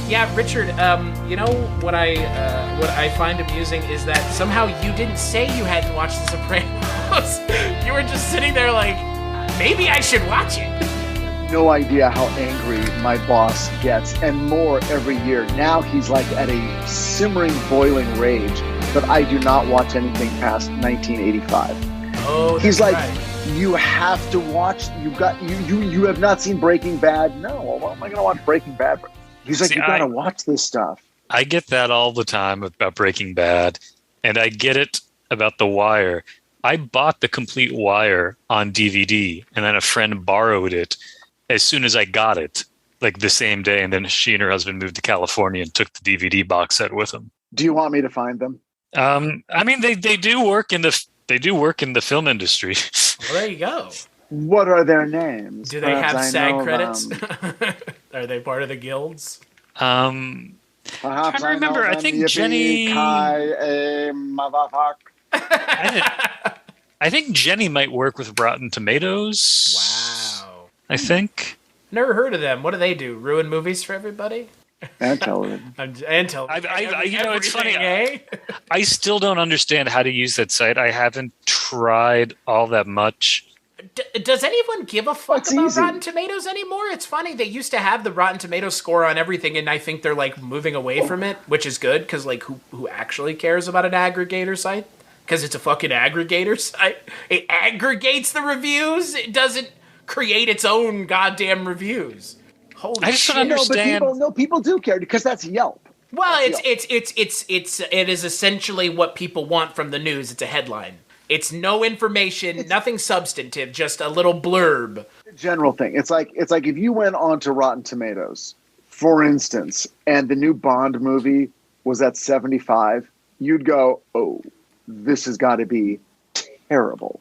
Yeah, Richard. You know what I find amusing is that somehow you didn't say you hadn't watched The Sopranos. You were just sitting there like, maybe I should watch it. No idea how angry my boss gets, and more every year. Now he's like at a simmering, boiling rage that I do not watch anything past 1985. Oh, he's like, right. You have to watch. You have not seen Breaking Bad. No, what am I going to watch Breaking Bad for? He's like, you got to watch this stuff. I get that all the time about Breaking Bad, and I get it about The Wire. I bought the complete Wire on DVD, and then a friend borrowed it as soon as I got it, like the same day. And then she and her husband moved to California and took the DVD box set with them. Do you want me to find them? I mean, they do work in the film industry. Well, there you go. What are their names? Do they have SAG credits? Are they part of the guilds? I'm trying to remember. I think Jenny. Motherfucker. I think Jenny might work with Rotten Tomatoes. Wow. I think. Never heard of them. What do they do? Ruin movies for everybody? And television. And television. It's funny. Eh? I still don't understand how to use that site. I haven't tried all that much. Does anyone give a fuck about Rotten Tomatoes anymore? It's funny. They used to have the Rotten Tomatoes score on everything, and I think they're like moving away from it, which is good because like who actually cares about an aggregator site? Because it's a fucking aggregator site. It aggregates the reviews. It doesn't create its own goddamn reviews. Holy I just shit. don't understand. No, people do care because that's Yelp. Well, it is essentially what people want from the news. It's a headline. It's no information, nothing substantive, just a little blurb. General thing. It's like if you went on to Rotten Tomatoes, for instance, and the new Bond movie was at 75, you'd go, "Oh, this has got to be terrible."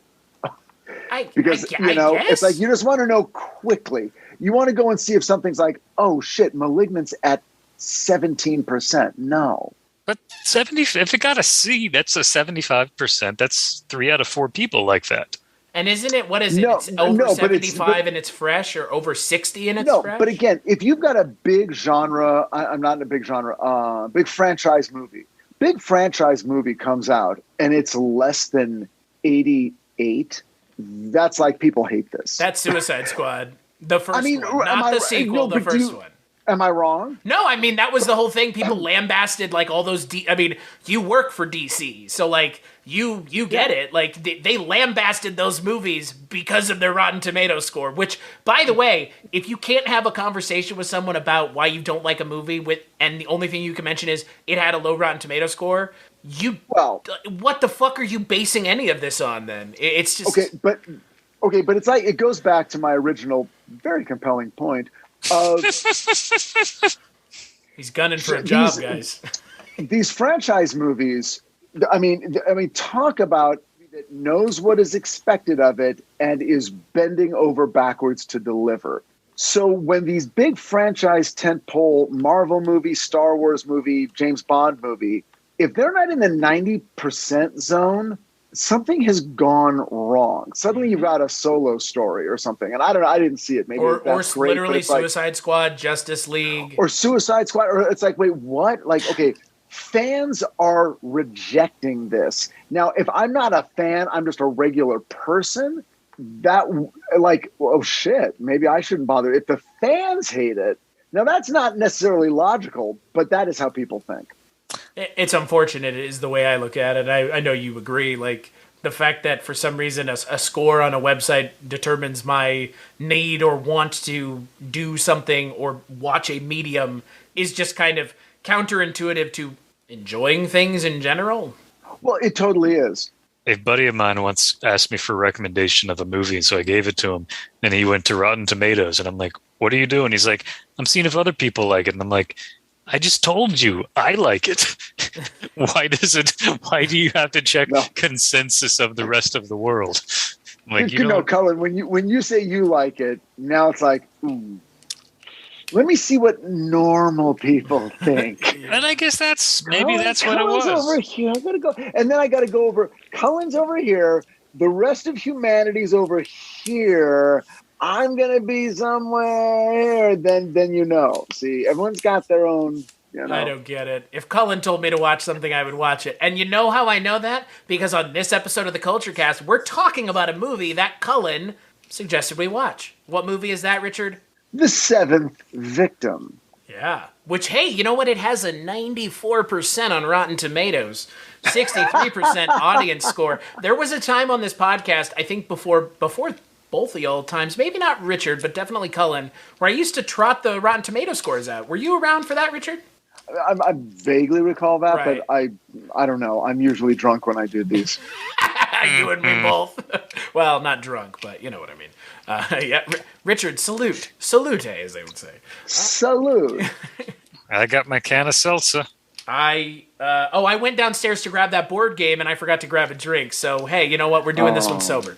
Because it's like you just want to know quickly. You want to go and see if something's like, "Oh shit, Malignant's at 17%." No. But if it got a C, that's a 75%. That's 3 out of 4 people like that. And isn't it, what is it? It's over 75 and it's fresh, or over 60 and it's fresh? No, but again, if you've got a big genre, I'm not in a big genre, big franchise movie. Big franchise movie comes out and it's less than 88. That's like people hate this. That's Suicide Squad. The first one, not the sequel, the first one. Am I wrong? No, I mean, that was the whole thing. People lambasted, like, all those... you work for DC, so, like, you get it. Like, they lambasted those movies because of their Rotten Tomatoes score, which, by the way, if you can't have a conversation with someone about why you don't like a movie, and the only thing you can mention is it had a low Rotten Tomato score, what the fuck are you basing any of this on, then? It's just... Okay, but it's like, it goes back to my original, very compelling point, he's gunning for a job, guys. These franchise movies, I mean, talk about that knows what is expected of it and is bending over backwards to deliver. So when these big franchise tentpole Marvel movie, Star Wars movie, James Bond movie, if they're not in the 90% zone, something has gone wrong. Suddenly you've got a Solo story or something. And I don't know, I didn't see it. Maybe that's great, literally Suicide Squad, Justice League. Or Suicide Squad. Or it's like, wait, what? Like, okay, fans are rejecting this. Now, if I'm not a fan, I'm just a regular person, that, like, oh shit, maybe I shouldn't bother. If the fans hate it, now that's not necessarily logical, but that is how people think. It's unfortunate, is the way I look at it. I know you agree. Like, the fact that for some reason a score on a website determines my need or want to do something or watch a medium is just kind of counterintuitive to enjoying things in general. Well, it totally is. A buddy of mine once asked me for a recommendation of a movie, and so I gave it to him. And he went to Rotten Tomatoes, and I'm like, "What are you doing?" He's like, "I'm seeing if other people like it." And I'm like, I just told you I like it. Why do you have to check consensus of the rest of the world? Like, you know, Cullen, when you say you like it, now it's like, let me see what normal people think. And I guess that's what it was. Over here. I gotta go, and then I got to go over. Cullen's over here. The rest of humanity's over here. I'm gonna be somewhere, then See, everyone's got their own. I don't get it. If Cullen told me to watch something, I would watch it. And you know how I know that? Because on this episode of the Culture Cast, we're talking about a movie that Cullen suggested we watch. What movie is that, Richard? The Seventh Victim. Yeah. Which, hey, you know what? It has a 94% on Rotten Tomatoes, 63% audience score. There was a time on this podcast, I think before both the old times, maybe not Richard, but definitely Cullen, where I used to trot the Rotten Tomato scores out. Were you around for that, Richard? I vaguely recall that, Right. but I don't know. I'm usually drunk when I do these. You and me both. Well, not drunk, but you know what I mean. Yeah, Richard, salute, as they would say. Salute. I got my can of salsa. I went downstairs to grab that board game and I forgot to grab a drink. So hey, you know what? We're doing this one sober.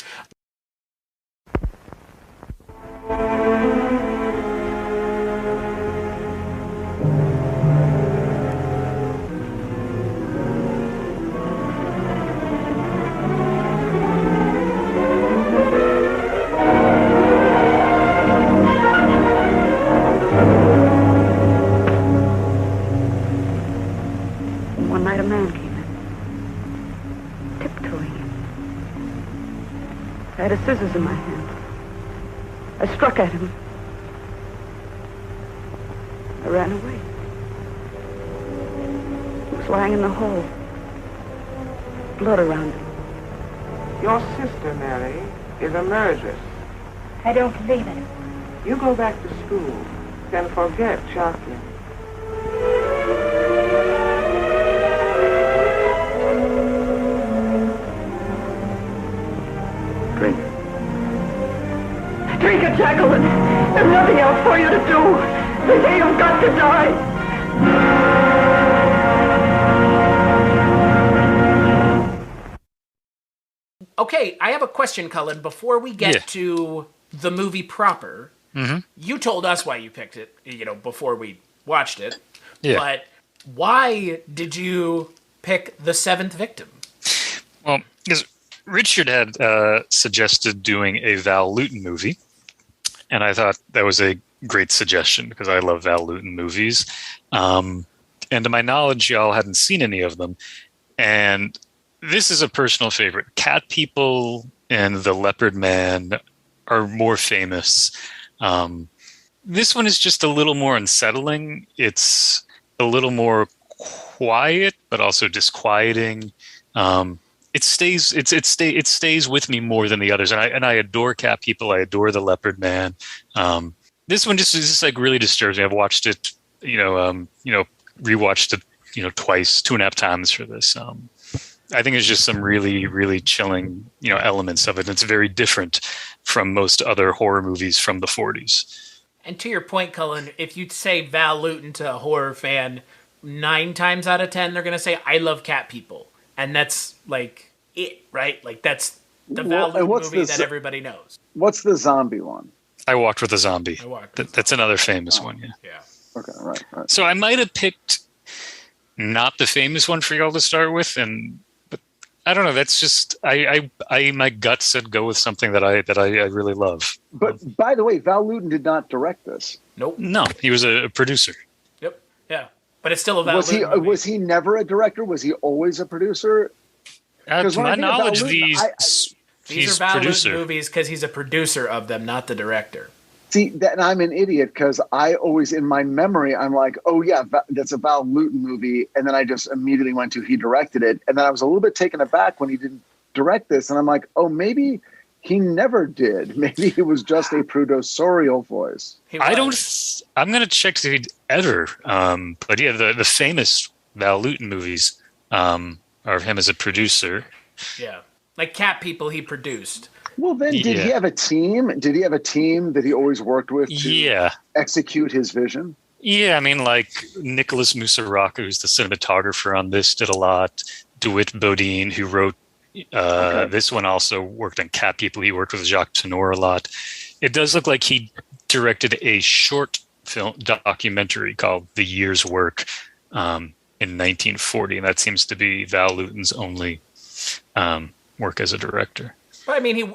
One night a man came in, tiptoeing in. I had a scissors in my hand. I struck at him. I ran away. He was lying in the hole. Blood around him. Your sister, Mary, is a murderess. I don't believe it. You go back to school, then forget Jacqueline. Drink. Drink it, Jacqueline. There's nothing else for you to do. They say you've got to die. Okay, I have a question, Cullen. Before we get to the movie proper, you told us why you picked it, before we watched it. Yeah. But why did you pick The Seventh Victim? Well, because Richard had suggested doing a Val Lewton movie, and I thought that was a great suggestion because I love Val Lewton movies. And to my knowledge, y'all hadn't seen any of them. And this is a personal favorite. Cat People and The Leopard Man are more famous. This one is just a little more unsettling. It's a little more quiet, but also disquieting. It stays with me more than the others, and I adore Cat People. I adore The Leopard Man. This one just like really disturbs me. I've watched it, rewatched it, twice, 2.5 times for this. I think it's just some really, really chilling, elements of it. And it's very different from most other horror movies from the 40s. And to your point, Cullen, if you say Val Lewton to a horror fan, 9 times out of 10, they're going to say, I love Cat People. And that's like it, right? Like that's the Val Lewton movie that everybody knows. What's the zombie one? I Walked with a Zombie. That's another famous one, yeah. Yeah. Okay, right. So I might have picked not the famous one for y'all to start with, but I don't know. That's just I my gut said go with something that I really love. But by the way, Val Lewton did not direct this. Nope. No, he was a producer. Yep. Yeah. But it's still a Val Lewton movie. Was he never a director? Was he always a producer? To my knowledge, These he's are Val producer. Lewton movies because he's a producer of them, not the director. See, and I'm an idiot because I always, in my memory, I'm like, oh yeah, that's a Val Lewton movie. And then I just immediately went to he directed it. And then I was a little bit taken aback when he didn't direct this. And I'm like, oh, maybe he never did. Maybe it was just a producerial voice. I'm going to check to see if he ever. But yeah, the famous Val Lewton movies are of him as a producer. Yeah. Like Cat People he produced. Well, then, did he have a team? Did he have a team that he always worked with to execute his vision? Yeah, I mean, like Nicholas Musaraka, who's the cinematographer on this, did a lot. DeWitt Bodine, who wrote this one, also worked on Cat People. He worked with Jacques Tenor a lot. It does look like he directed a short film documentary called The Year's Work in 1940, and that seems to be Val Lewton's only work as a director. But I mean,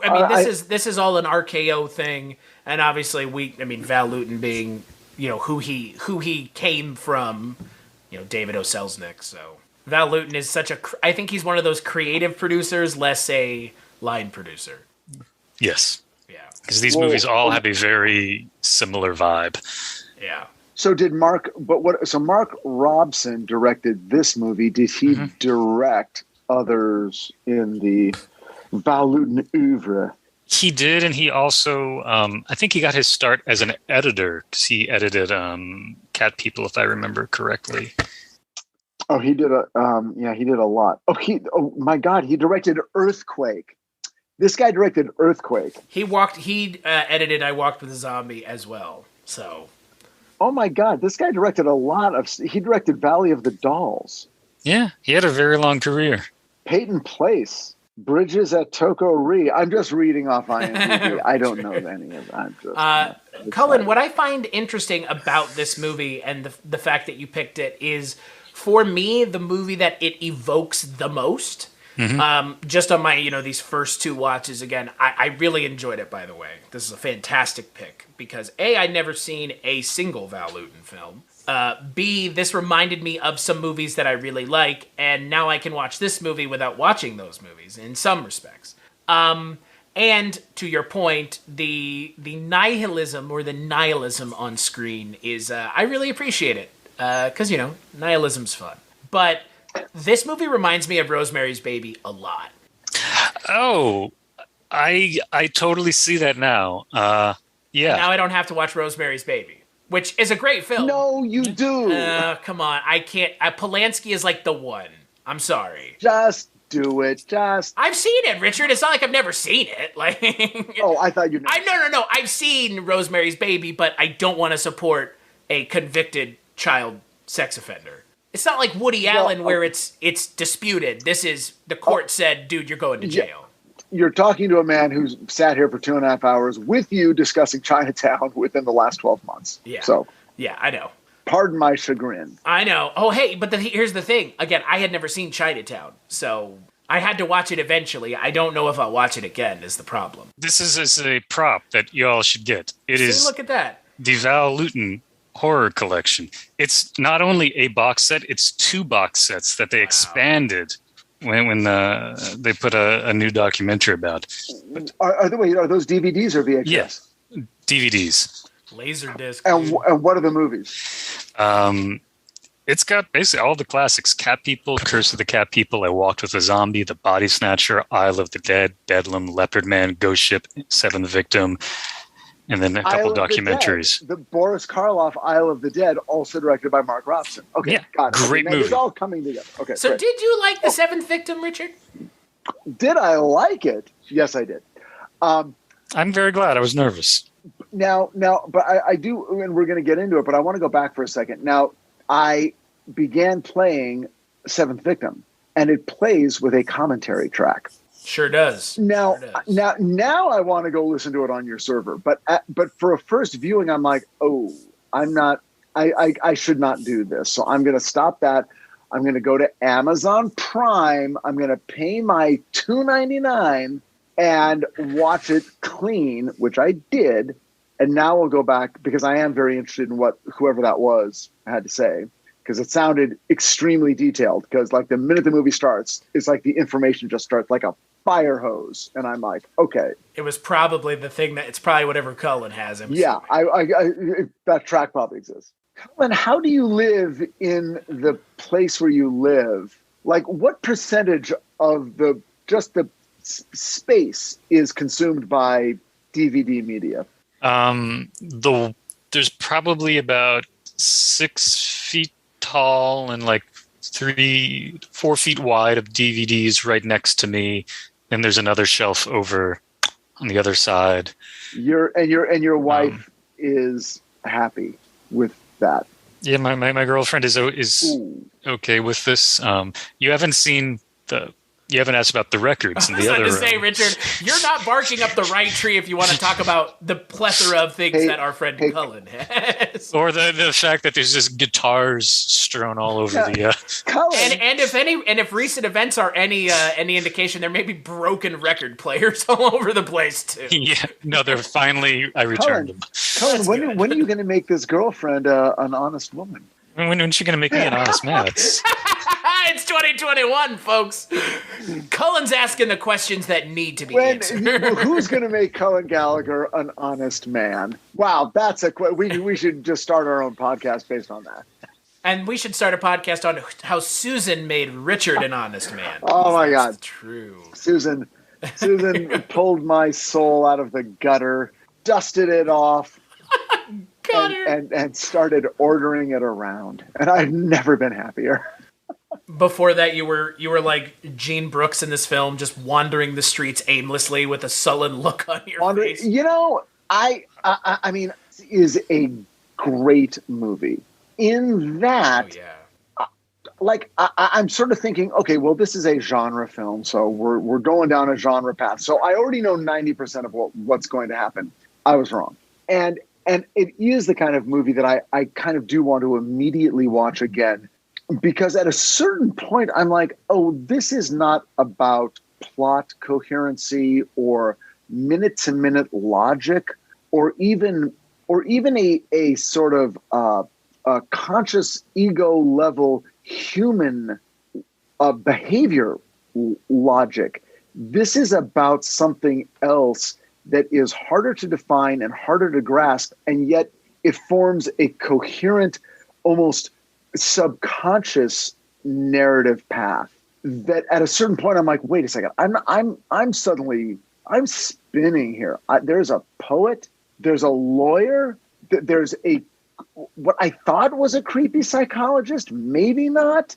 this is all an RKO thing, And obviously Val Lewton being, who he came from, David O. Selznick. So Val Lewton is I think he's one of those creative producers, less a line producer. Yes. Yeah. Because these movies all have a very similar vibe. Yeah. So Mark Robson directed this movie. Did he direct others in the Val Lewton oeuvre? He did, and he also, I think he got his start as an editor because he edited Cat People, if I remember correctly. Oh, he did he did a lot. Oh my God, he directed Earthquake. This guy directed Earthquake. He edited I Walked with a Zombie as well. So. Oh my God, this guy directed he directed Valley of the Dolls. Yeah, he had a very long career. Peyton Place. Bridges at Toko Ri. I'm just reading off IMDb. I don't know any of that. Cullen, what I find interesting about this movie and the fact that you picked it is, for me, the movie that it evokes the most. Just on my, these first two watches again, I really enjoyed it, by the way. This is a fantastic pick because A, I'd never seen a single Val Lewton film. B, this reminded me of some movies that I really like, and now I can watch this movie without watching those movies in some respects. And to your point, the nihilism or the nihilism on screen is, I really appreciate it because, nihilism's fun. But this movie reminds me of Rosemary's Baby a lot. Oh, I totally see that now. Yeah. Now I don't have to watch Rosemary's Baby, which is a great film. No, you do. Come on. I can't. Polanski is like the one. I'm sorry. Just do it. I've seen it, Richard. It's not like I've never seen it. Oh, I thought you'd never. No. I've seen Rosemary's Baby, but I don't want to support a convicted child sex offender. It's not like Woody Allen where it's disputed. This is the court said, dude, you're going to jail. You're talking to a man who's sat here for 2.5 hours with you discussing Chinatown within the last 12 months. Yeah. So yeah, I know. Pardon my chagrin. I know. Oh, hey, but here's the thing. Again, I had never seen Chinatown, so I had to watch it eventually. I don't know if I'll watch it again is the problem. This is a prop that y'all should get. Look at that. The Val Lewton horror collection. It's not only a box set, it's 2 box sets that they expanded when they put a new documentary about. Are those DVDs or VHS? Yes, DVDs. Laserdisc. And what are the movies? It's got basically all the classics: Cat People, Curse of the Cat People, I Walked with a Zombie, The Body Snatcher, Isle of the Dead, Bedlam, Leopard Man, Ghost Ship, Seventh Victim, and then a couple documentaries. The Boris Karloff Isle of the Dead, also directed by Mark Robson. Okay, yeah, got it. Great movie. It's all coming together. Okay, so great. Did you like The Seventh Victim, Richard? Did I like it? Yes, I did. I'm very glad. I was nervous. Now, but I do, and we're going to get into it, but I want to go back for a second. Now, I began playing Seventh Victim, and it plays with a commentary track. Sure does. Now I want to go listen to it on your server, but for a first viewing, I'm like, oh, I should not do this. So I'm going to stop that. I'm going to go to Amazon Prime. I'm going to pay my $2.99 and watch it clean, which I did. And now we'll go back because I am very interested in what whoever that was had to say, because it sounded extremely detailed. Because like the minute the movie starts, it's like the information just starts like a fire hose, and I'm like, okay. It was probably the thing it's probably whatever Cullen has. Yeah, I that track probably exists. Cullen, how do you live in the place where you live? Like, what percentage of the space is consumed by DVD media? There's probably about 6 feet tall and like 3-4 feet wide of DVDs right next to me. And there's another shelf over on the other side. Your wife is happy with that. Yeah, my girlfriend is okay with this. You haven't seen the You haven't asked about the records in the other to room. say, Richard, you're not barking up the right tree if you want to talk about the plethora of things that our friend Cullen has. Or the fact that there's just guitars strewn all over the. Cullen. And if recent events are any indication, there may be broken record players all over the place too. Yeah, no, they're finally. I returned them. Cullen, when are you going to make this girlfriend an honest woman? When's she going to make me an honest man? It's 2021, folks. Cullen's asking the questions that need to be answered. Who's going to make Cullen Gallagher an honest man? Wow, that's we should just start our own podcast based on that. And we should start a podcast on how Susan made Richard an honest man. Oh my God, true. Susan pulled my soul out of the gutter, dusted it off. And started ordering it around, and I've never been happier. Before that, you were like Gene Brooks in this film, just wandering the streets aimlessly with a sullen look on your face. You know, I mean, it is a great movie. In that, I'm sort of thinking, okay, well, this is a genre film, so we're going down a genre path. So I already know 90% of what's going to happen. I was wrong, and it is the kind of movie that I kind of do want to immediately watch again, because at a certain point I'm like, oh, this is not about plot coherency or minute-to-minute logic or even a sort of a conscious ego level human behavior logic. This is about something else that is harder to define and harder to grasp, and yet it forms a coherent, almost subconscious narrative path that at a certain point I'm like, wait a second, I'm spinning here. There's a poet, there's a lawyer, there's what I thought was a creepy psychologist, maybe not.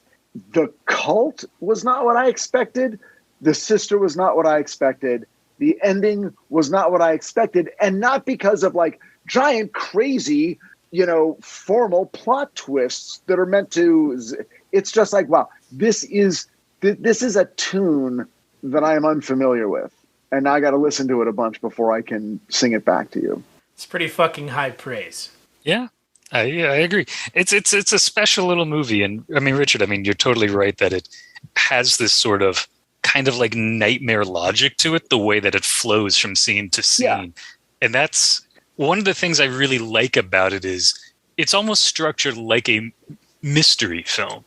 The cult was not what I expected. The sister was not what I expected. The ending was not what I expected, and not because of like giant, crazy, formal plot twists that are meant to. It's just like, wow, this is a tune that I am unfamiliar with, and now I got to listen to it a bunch before I can sing it back to you. It's pretty fucking high praise. Yeah. I agree. It's a special little movie, and I mean, Richard, you're totally right that it has this sort of kind of like nightmare logic to it, the way that it flows from scene to scene. Yeah. And that's one of the things I really like about it is it's almost structured like a mystery film.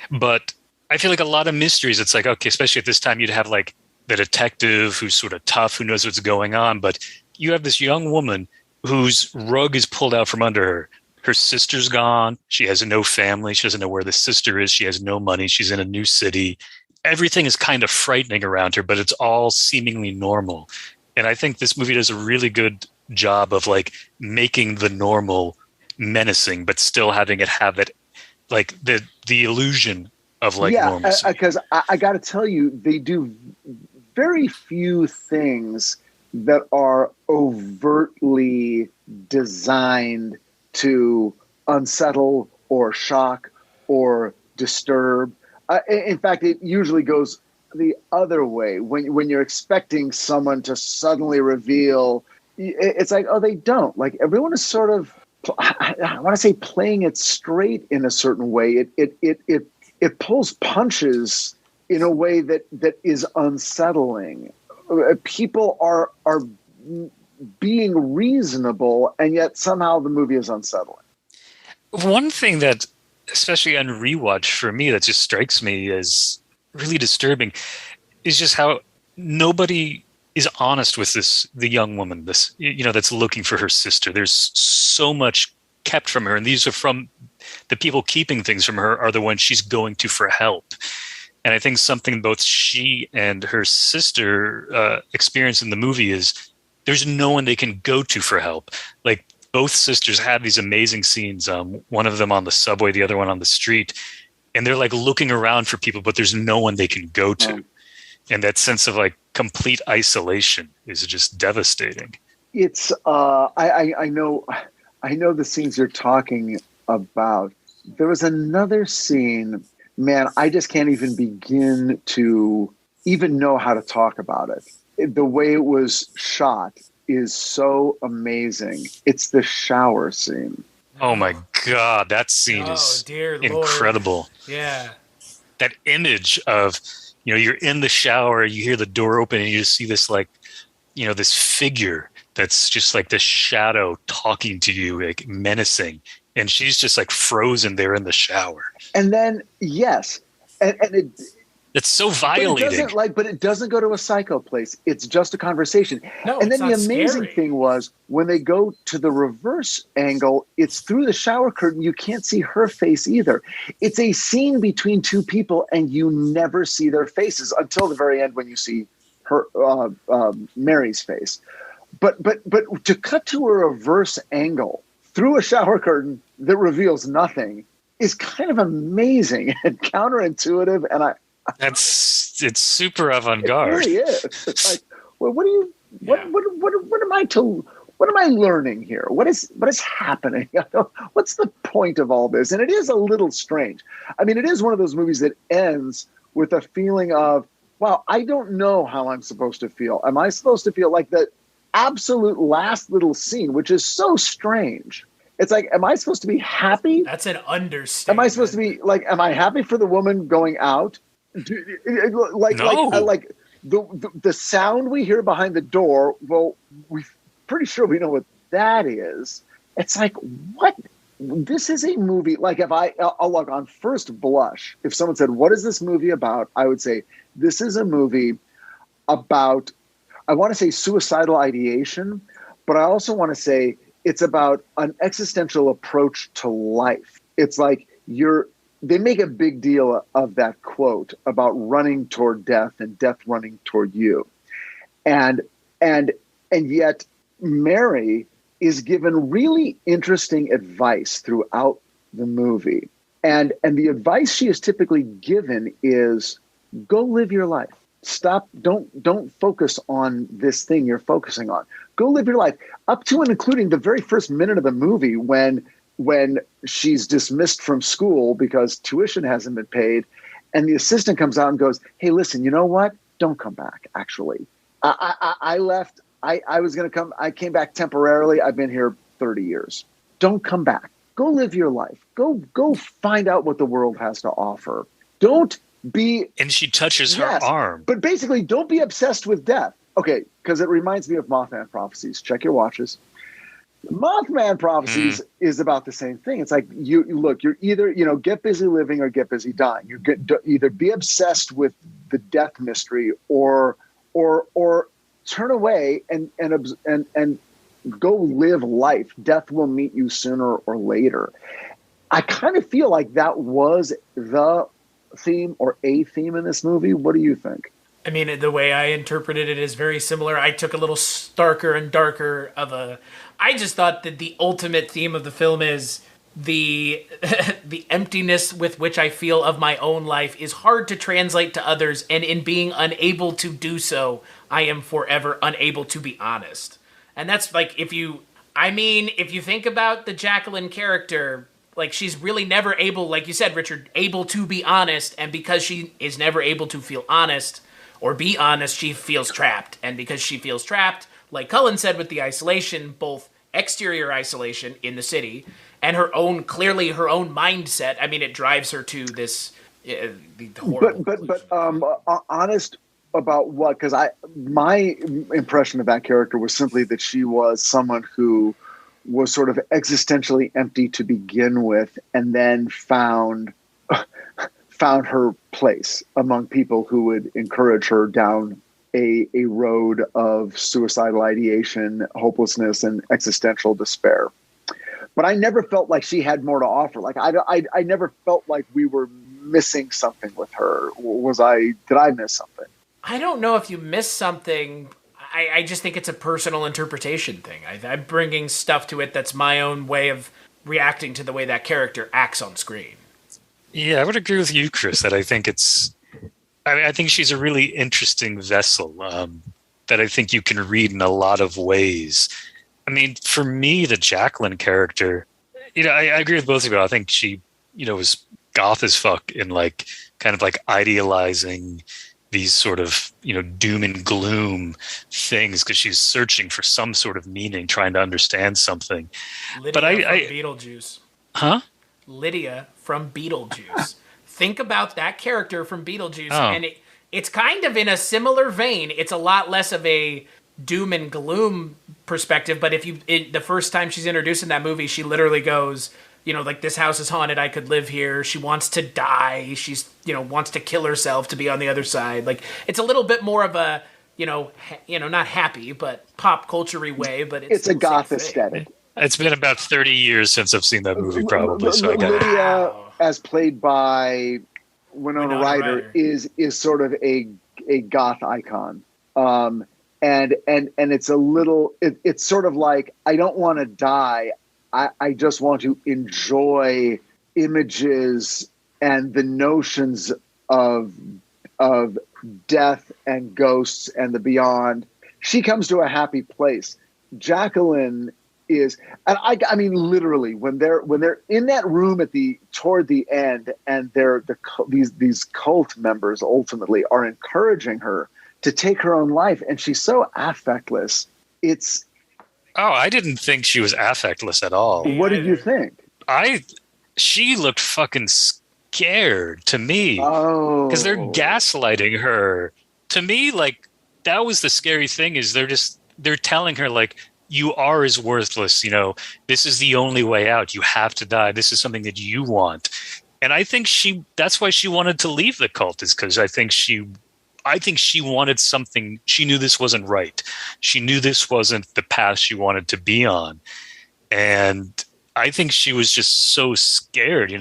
But I feel like a lot of mysteries, it's like, okay, especially at this time, you'd have like the detective who's sort of tough, who knows what's going on. But you have this young woman whose rug is pulled out from under her. Her sister's gone. She has no family. She doesn't know where the sister is. She has no money. She's in a new city. Everything is kind of frightening around her, but it's all seemingly normal. And I think this movie does a really good job of like making the normal menacing, but still having it have that, like the illusion of like normalcy. Because I got to tell you, they do very few things that are overtly designed to unsettle or shock or disturb. In fact, it usually goes the other way. When you're expecting someone to suddenly reveal, it's like, oh, they don't. Like everyone is sort of, I want to say, playing it straight in a certain way. It pulls punches in a way that is unsettling. People are being reasonable, and yet somehow the movie is unsettling. One thing that, especially on rewatch for me, that just strikes me as really disturbing is just how nobody is honest with the young woman, that's looking for her sister. There's so much kept from her, and these are from the people keeping things from her are the ones she's going to for help. And I think something both she and her sister experience in the movie is there's no one they can go to for help. Like both sisters have these amazing scenes. One of them on the subway, the other one on the street, and they're like looking around for people, but there's no one they can go to. And that sense of like complete isolation is just devastating. It's I know the scenes you're talking about. There was another scene, man, I just can't even begin to even know how to talk about it. The way it was shot is so amazing. It's the shower scene. Oh my God, that scene is dear incredible. Lord. Yeah. That image of, you're in the shower, you hear the door open, and you just see this this figure that's just like this shadow talking to you, like menacing, and she's just like frozen there in the shower. And then yes, and it's so violating. But it doesn't go to a psycho place. It's just a conversation. No, and then the amazing scary. thing was when they go to the reverse angle, it's through the shower curtain. You can't see her face either. It's a scene between two people, and you never see their faces until the very end when you see her Mary's face. But to cut to a reverse angle through a shower curtain that reveals nothing is kind of amazing and counterintuitive, and it's super avant-garde. It really is. It's like, well, what am I learning here? What is happening? What's the point of all this? And it is a little strange. I mean, it is one of those movies that ends with a feeling of, wow, I don't know how I'm supposed to feel. Am I supposed to feel like the absolute last little scene, which is so strange? It's like, am I supposed to be happy? That's an understatement. Am I supposed to be like, am I happy for the woman going out? Like the sound we hear behind the door, well, we're pretty sure we know what that is. It's like, what? This is a movie. Like, if I'll look on first blush, if someone said, what is this movie about? I would say, this is a movie about, I want to say suicidal ideation, but I also want to say it's about an existential approach to life. It's like they make a big deal of that quote about running toward death and death running toward you. And yet Mary is given really interesting advice throughout the movie. And the advice she is typically given is, go live your life. Stop. Don't focus on this thing you're focusing on. Go live your life, up to and including the very first minute of the movie when she's dismissed from school because tuition hasn't been paid, and the assistant comes out and goes, hey, listen, you know what? Don't come back, actually. I left. I was going to come. I came back temporarily. I've been here 30 years. Don't come back. Go live your life. Go find out what the world has to offer. Don't be... And she touches her arm. But basically, don't be obsessed with death. Okay, because it reminds me of Mothman Prophecies. Check your watches. Mothman Prophecies is about the same thing. It's like, you're either, get busy living or get busy dying. You either be obsessed with the death mystery or turn away and go live life. Death will meet you sooner or later. I kind of feel like that was the theme or a theme in this movie. What do you think? I mean, the way I interpreted it is very similar. I took a little starker and darker of a... I just thought that the ultimate theme of the film is the the emptiness with which I feel of my own life is hard to translate to others, and in being unable to do so, I am forever unable to be honest. And that's like, if you think about the Jacqueline character, like, she's really never able, like you said, Richard, able to be honest, and because she is never able to feel honest or be honest, she feels trapped. And because she feels trapped, like Cullen said with the isolation, both exterior isolation in the city and her own mindset, I mean, it drives her to this horrible but honest about what? Because my impression of that character was simply that she was someone who was sort of existentially empty to begin with, and then found her place among people who would encourage her down a road of suicidal ideation, hopelessness, and existential despair. But I never felt like she had more to offer. Like I never felt like we were missing something with her. Did I miss something? I don't know if you missed something. I just think it's a personal interpretation thing. I'm bringing stuff to it that's my own way of reacting to the way that character acts on screen. Yeah, I would agree with you, Chris, that I think I think she's a really interesting vessel that I think you can read in a lot of ways. I mean, for me, the Jacqueline character, I agree with both of you. I think she, was goth as fuck in like kind of like idealizing these sort of, doom and gloom things because she's searching for some sort of meaning, trying to understand something. Lydia But from Beetlejuice. Huh? Lydia from Beetlejuice. Think about that character from Beetlejuice, Oh. and it's kind of in a similar vein. It's a lot less of a doom and gloom perspective, but the first time she's introduced in that movie, she literally goes, like, this house is haunted, I could live here. She wants to die. She's, wants to kill herself to be on the other side. Like, it's a little bit more of a, not happy, but pop culture-y way, but it's a goth aesthetic. It's been about 30 years since I've seen that movie, probably. So I got Lydia, as played by Winona Ryder, is sort of a goth icon. And it's a little, it's sort of like, I don't want to die. I just want to enjoy images and the notions of death and ghosts and the beyond. She comes to a happy place. Jacqueline is, and I mean, literally, when they're in that room toward the end, and these cult members ultimately are encouraging her to take her own life, and she's so affectless. I didn't think she was affectless at all. What did you think? She looked fucking scared to me. Oh, because they're gaslighting her. To me, like, that was the scary thing, is they're telling her, like, you are as worthless, this is the only way out. You have to die. This is something that you want. And I think that's why she wanted to leave the cult, is because I think she wanted something. She knew this wasn't right. She knew this wasn't the path she wanted to be on. And I think she was just so scared,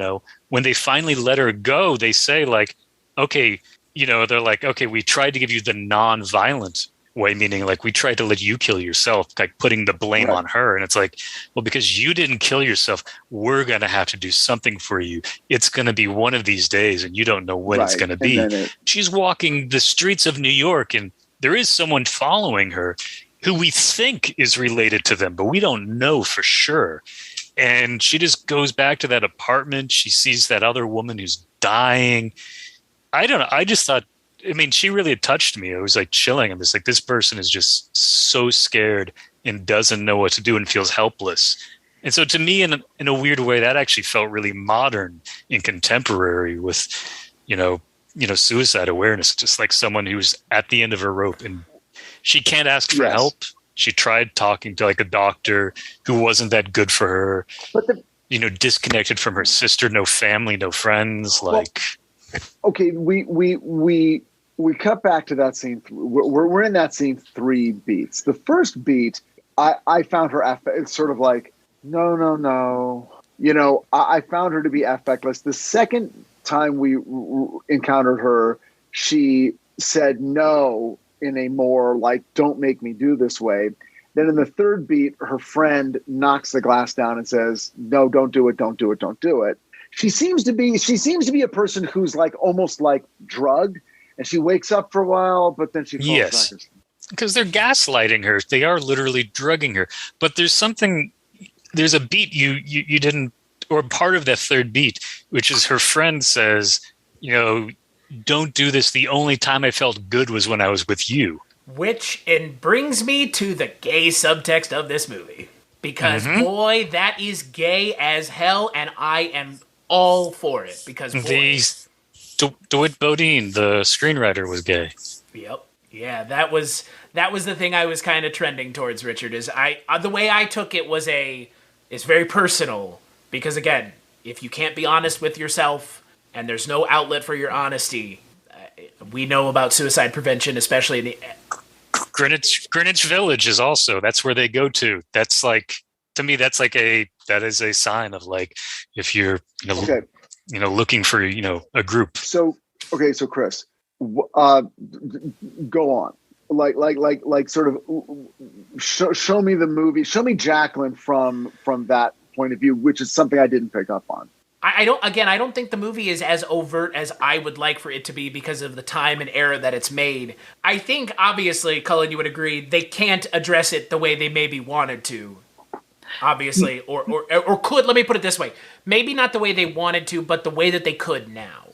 when they finally let her go, they say, like, okay, they're like, okay, we tried to give you the non-violent way, meaning, like, we tried to let you kill yourself, like putting the blame on her. And it's like, well, because you didn't kill yourself, we're going to have to do something for you. It's going to be one of these days, and you don't know when it's going to be. She's walking the streets of New York, and there is someone following her who we think is related to them, but we don't know for sure. And she just goes back to that apartment. She sees that other woman who's dying. I don't know. I just thought, she really touched me. It was like chilling. I'm just like, this person is just so scared and doesn't know what to do and feels helpless. And so to me, in a weird way, that actually felt really modern and contemporary with, suicide awareness, just like someone who's at the end of her rope and she can't ask for help. She tried talking to, like, a doctor who wasn't that good for her, but disconnected from her sister, no family, no friends. Okay, we cut back to that scene. We're in that scene 3 beats. The first beat, I found her it's sort of like, no. I found her to be affectless. The second time we encountered her, she said no in a more like, don't make me do this way. Then in the third beat, her friend knocks the glass down and says, no, don't do it, don't do it, don't do it. She seems to be a person who's like almost like drugged, and she wakes up for a while, but then she falls back. Because they're gaslighting her. They are literally drugging her. But there's a beat you didn't, or part of that third beat, which is her friend says, don't do this. The only time I felt good was when I was with you. Which brings me to the gay subtext of this movie. Because, boy, that is gay as hell, and I am all for it. Because, boy... DeWitt Bodine, the screenwriter, was gay. Yep. Yeah, that was the thing I was kind of trending towards, Richard, is the way I took it was it's very personal. Because, again, if you can't be honest with yourself, and there's no outlet for your honesty, we know about suicide prevention, especially in the... Greenwich Village is also, that's where they go to. That's like, to me, that is a sign of, like, if you're, looking for, a group. So Chris, go on. Like sort of show me the movie, show me Jacqueline from that point of view, which is something I didn't pick up on. I don't think the movie is as overt as I would like for it to be because of the time and era that it's made. I think, obviously, Cullen, you would agree, they can't address it the way they maybe wanted to. Obviously, or could, let me put it this way. Maybe not the way they wanted to, but the way that they could now.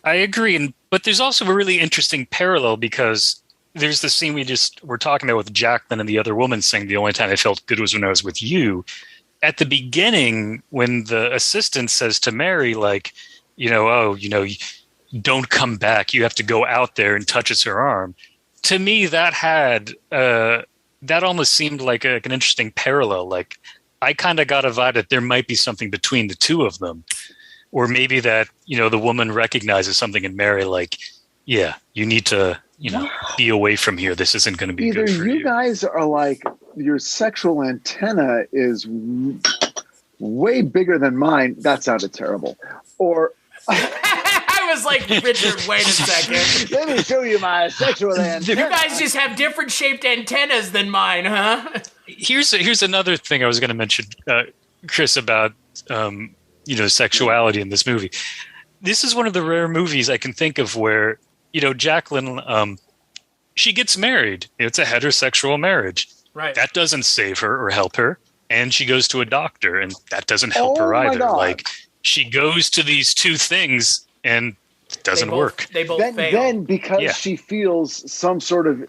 I agree, But there's also a really interesting parallel because there's the scene we just were talking about with Jacqueline and the other woman saying the only time I felt good was when I was with you. At the beginning, when the assistant says to Mary, like, don't come back. You have to go out there, and touches her arm. To me, that almost seemed like an interesting parallel. Like, I kind of got a vibe that there might be something between the two of them. Or maybe that, the woman recognizes something in Mary, like, yeah, you need to, be away from here. This isn't going to be good for you. Either you guys are like, your sexual antenna is way bigger than mine. That sounded terrible. Or I was like, Richard, wait a second. Let me show you my sexual antenna. You guys just have different shaped antennas than mine, huh? Here's another thing I was going to mention, Chris, about sexuality in this movie. This is one of the rare movies I can think of where, Jacqueline, she gets married. It's a heterosexual marriage. Right. That doesn't save her or help her. And she goes to a doctor, and that doesn't help her either. God. Like, she goes to these two things, and it doesn't work. They both fail. Then because she feels some sort of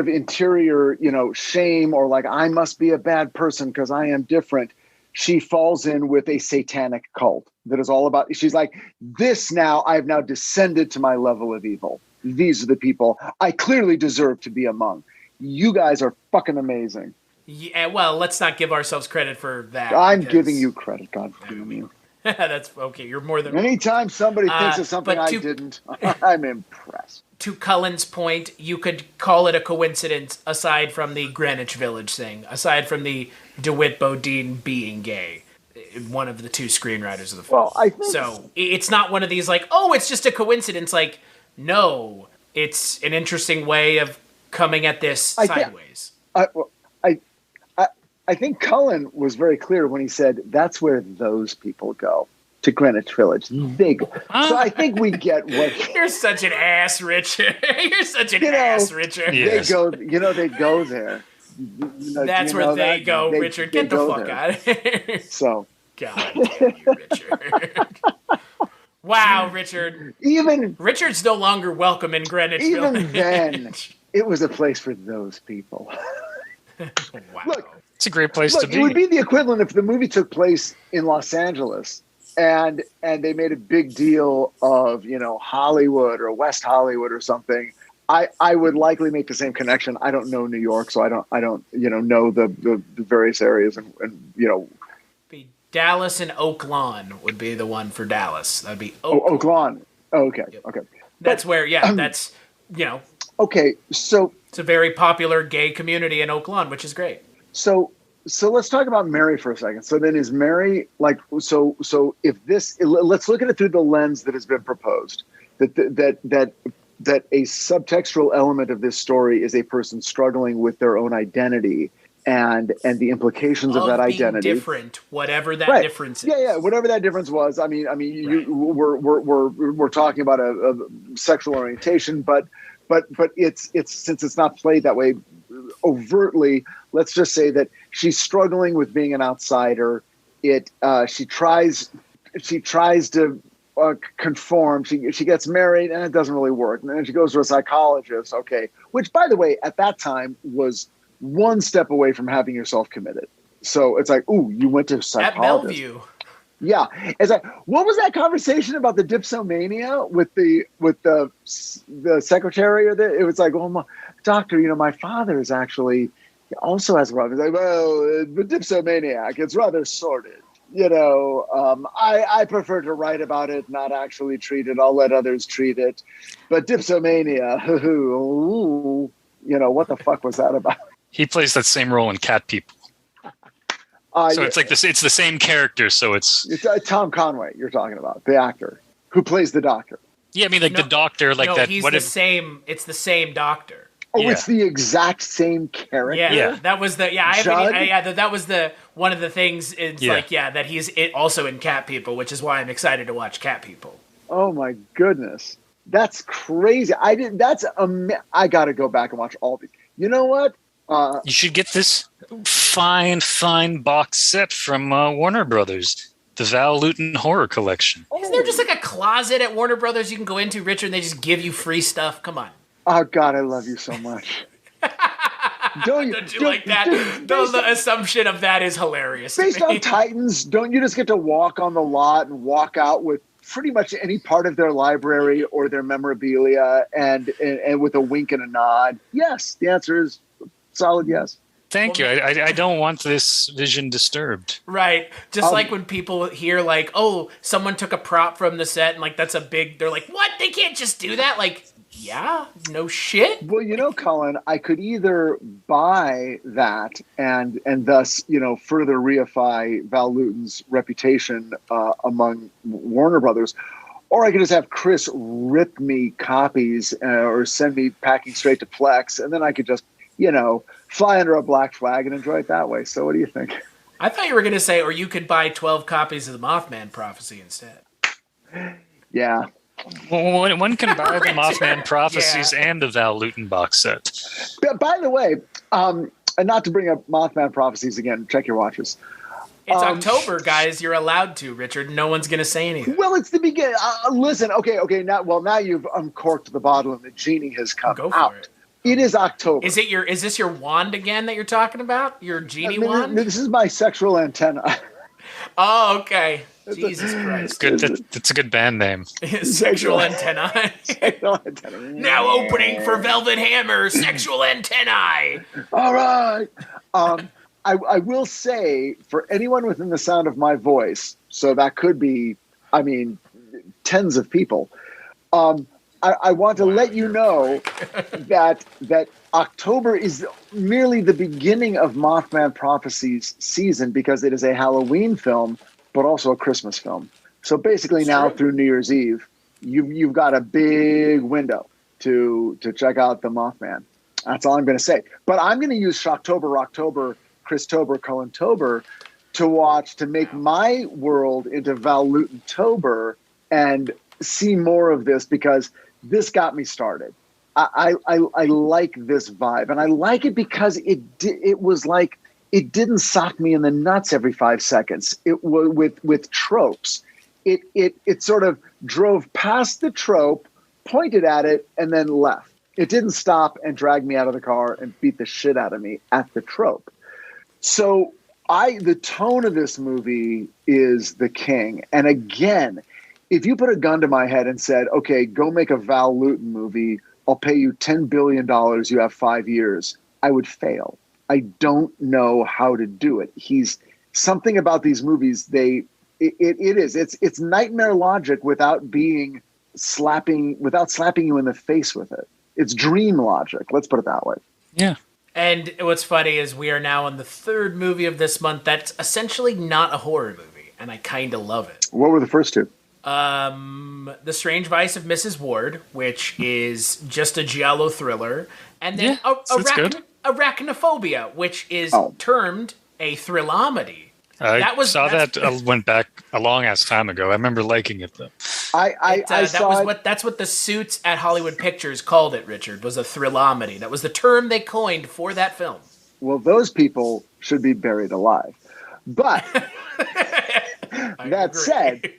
interior, shame, or like, I must be a bad person because I am different, she falls in with a satanic cult that is all about, she's like, I've now descended to my level of evil. These are the people I clearly deserve to be among. You guys are fucking amazing. Yeah, well, let's not give ourselves credit for that. I'm giving you credit, God damn you. That's okay. You're more than anytime somebody thinks of something I didn't, I'm impressed. To Cullen's point, you could call it a coincidence aside from the Greenwich Village thing, aside from the DeWitt Bodine being gay, one of the two screenwriters of the film. Well, I think so it's not one of these like, oh, it's just a coincidence. Like, no, it's an interesting way of coming at this sideways. I think Cullen was very clear when he said that's where those people go, to Greenwich Village. They go. So I think we get what you're such an ass, Richard. You're such an ass, Richard. Yes. They go. They go there. That's where they go, Richard. Get the fuck out of here. So, God damn you, Richard. Wow, Richard. Richard's no longer welcome in Greenwich Village. Even then, it was a place for those people. Wow. Look. It's a great place to be. It would be the equivalent if the movie took place in Los Angeles and they made a big deal of, Hollywood or West Hollywood or something. I would likely make the same connection. I don't know New York, so I don't know the various areas and be Dallas and Oak Lawn would be the one for Dallas. That'd be Oak Lawn. Oh, okay. Yep. Okay. That's where that's Okay, so it's a very popular gay community in Oak Lawn, which is great. So let's talk about Mary for a second. So then is Mary like, so if this, let's look at it through the lens that has been proposed, that a subtextual element of this story is a person struggling with their own identity and the implications of that identity. Different, whatever that difference is. Yeah, whatever that difference was. I mean, we're talking about a sexual orientation, but it's since it's not played that way overtly, let's just say that she's struggling with being an outsider. She tries to conform. She gets married and it doesn't really work. And then she goes to a psychologist. Okay, which by the way, at that time was one step away from having yourself committed. So it's like, ooh, you went to a psychologist. At Bellevue. Yeah, it's like, what was that conversation about the dipsomania with the secretary? It was like, well, doctor, my father is actually also has a problem. He's like, well, the dipsomaniac, it's rather sordid. I prefer to write about it, not actually treat it. I'll let others treat it. But dipsomania, ooh, what the fuck was that about? He plays that same role in Cat People. So it's like this. It's the same character. So it's Tom Conway you're talking about, the actor who plays the doctor. Yeah, I mean, like the doctor, like that. He's same. It's the same doctor. Oh, it's the exact same character. Yeah. That was the that was the one of the things. It's that he's also in Cat People, which is why I'm excited to watch Cat People. Oh my goodness, that's crazy. I got to go back and watch all these. You know what? You should get this fine box set from Warner Brothers. The Val Lewton horror collection. Isn't there just like a closet at Warner Brothers you can go into, Richard, and they just give you free stuff? Come on. Oh, God, I love you so much. Don't you like that? The assumption of that is hilarious. Based on Titans, don't you just get to walk on the lot and walk out with pretty much any part of their library or their memorabilia and with a wink and a nod? Yes, the answer is solid yes. Thank you. I don't want this vision disturbed. Right. Just like when people hear like, oh, someone took a prop from the set and like that's a big, they're like, what? They can't just do that? Like, yeah, no shit. Well, Cullen, I could either buy that and thus, further reify Val Lewton's reputation among Warner Brothers, or I could just have Chris rip me copies or send me packing straight to Plex, and then I could just, fly under a black flag and enjoy it that way. So what do you think? I thought you were going to say, or you could buy 12 copies of the Mothman Prophecy instead. Yeah. Well, one can buy the Mothman Prophecies and the Val Lewton box set. By the way, and not to bring up Mothman Prophecies again, check your watches. It's October, guys. You're allowed to, Richard. No one's going to say anything. Well, it's the beginning. Listen, okay. Now you've uncorked the bottle and the genie has come Go for out. it. It is October. Is this your wand again that you're talking about? Your genie wand? This is my sexual antenna. Oh, okay. Jesus Christ. Good. That's a good band name. Sexual antennae. Sexual antenna. Now opening for Velvet Hammer, sexual antennae. All right. I will say, for anyone within the sound of my voice, so that could be, tens of people, I want to let you know that October is merely the beginning of Mothman Prophecies season because it is a Halloween film, but also a Christmas film. So basically now through New Year's Eve, you've got a big window to check out the Mothman. That's all I'm going to say. But I'm going to use Shocktober, Rocktober, Christober, Cullentober to make my world into Val Lewton-tober and see more of this because this got me started. I like this vibe, and I like it because it was like it didn't sock me in the nuts every 5 seconds. It was with tropes. It sort of drove past the trope, pointed at it, and then left. It didn't stop and drag me out of the car and beat the shit out of me at the trope. So the tone of this movie is the king. And again, if you put a gun to my head and said, okay, go make a Val Lewton movie, I'll pay you $10 billion, you have 5 years, I would fail. I don't know how to do it. He's something about these movies, it's nightmare logic without slapping you in the face with it. It's dream logic. Let's put it that way. Yeah. And what's funny is we are now on the third movie of this month that's essentially not a horror movie, and I kind of love it. What were the first two? The Strange Vice of Mrs. Ward, which is just a giallo thriller, and then Arachnophobia, which is termed a thrillamedy. That went back a long ass time ago. I remember liking it though. That's what the suits at Hollywood Pictures called it, Richard, was a thrillamedy. That was the term they coined for that film. Well, those people should be buried alive. But that said,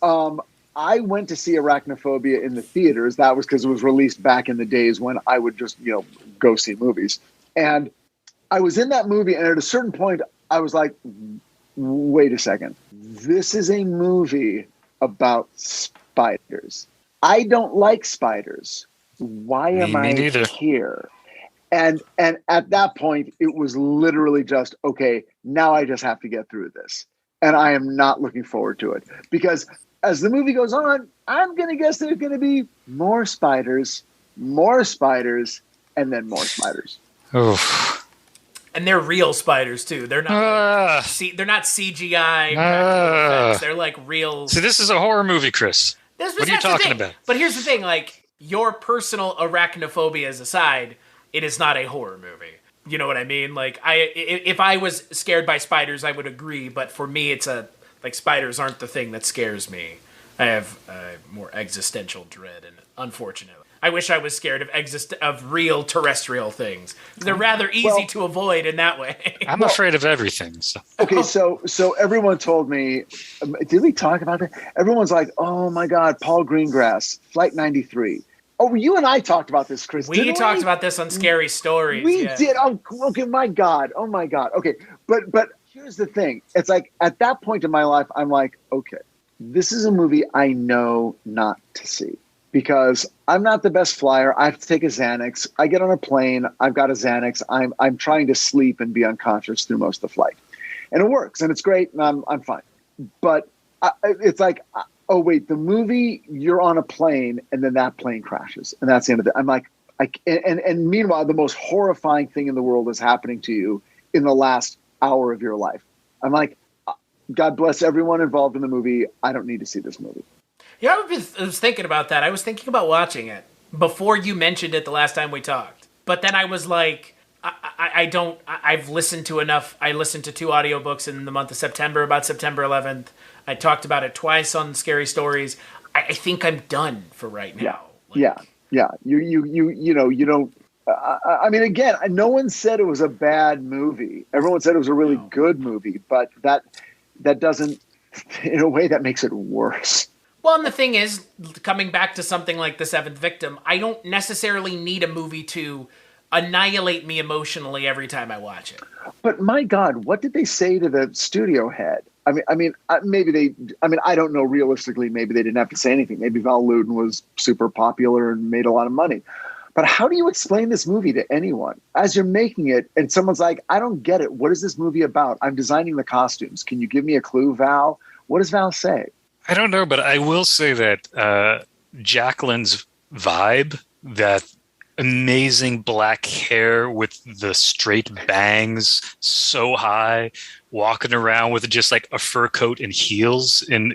I went to see Arachnophobia in the theaters. That was because it was released back in the days when I would just, go see movies. And I was in that movie, and at a certain point, I was like, wait a second. This is a movie about spiders. I don't like spiders. Why am I here? And at that point, it was literally just, okay, now I just have to get through this. And I am not looking forward to it. Because as the movie goes on, I'm going to guess there's going to be more spiders, and then more spiders. Oh. And they're real spiders too. They're not they're not CGI effects. They're like real. So this is a horror movie, Chris. What are you talking about? But here's the thing: like your personal arachnophobias aside, it is not a horror movie. You know what I mean? Like if I was scared by spiders, I would agree. But for me, it's spiders aren't the thing that scares me. I have more existential dread, and unfortunately, I wish I was scared of real terrestrial things. They're rather easy to avoid in that way. I'm afraid of everything. So. Okay, so everyone told me, did we talk about that? Everyone's like, oh my God, Paul Greengrass, Flight 93. Oh, you and I talked about this, Chris. We talked about this on Scary Stories. We did. Oh, okay, my God. Oh my God. Okay, but here's the thing. It's like at that point in my life, I'm like, okay, this is a movie I know not to see. Because I'm not the best flyer. I have to take a Xanax. I get on a plane. I've got a Xanax. I'm trying to sleep and be unconscious through most of the flight. And it works. And it's great. And I'm fine. But it's like, oh, wait, the movie, you're on a plane and then that plane crashes. And that's the end of it. I'm like, and meanwhile, the most horrifying thing in the world is happening to you in the last hour of your life. I'm like, God bless everyone involved in the movie. I don't need to see this movie. Yeah, I was thinking about that. I was thinking about watching it before you mentioned it the last time we talked. But then I was like, I've listened to enough. I listened to 2 audiobooks in the month of September about September 11th. I talked about it twice on Scary Stories. I think I'm done for right now. Yeah. You don't. I mean, again, no one said it was a bad movie. Everyone said it was a really good movie, but that doesn't, in a way, that makes it worse. Well, and the thing is, coming back to something like The Seventh Victim, I don't necessarily need a movie to annihilate me emotionally every time I watch it. But my God, what did they say to the studio head? Maybe I don't know realistically, maybe they didn't have to say anything. Maybe Val Lewton was super popular and made a lot of money. But how do you explain this movie to anyone as you're making it and someone's like, I don't get it. What is this movie about? I'm designing the costumes. Can you give me a clue, Val? What does Val say? I don't know, but I will say that Jacqueline's vibe, that amazing black hair with the straight bangs so high, walking around with just like a fur coat and heels in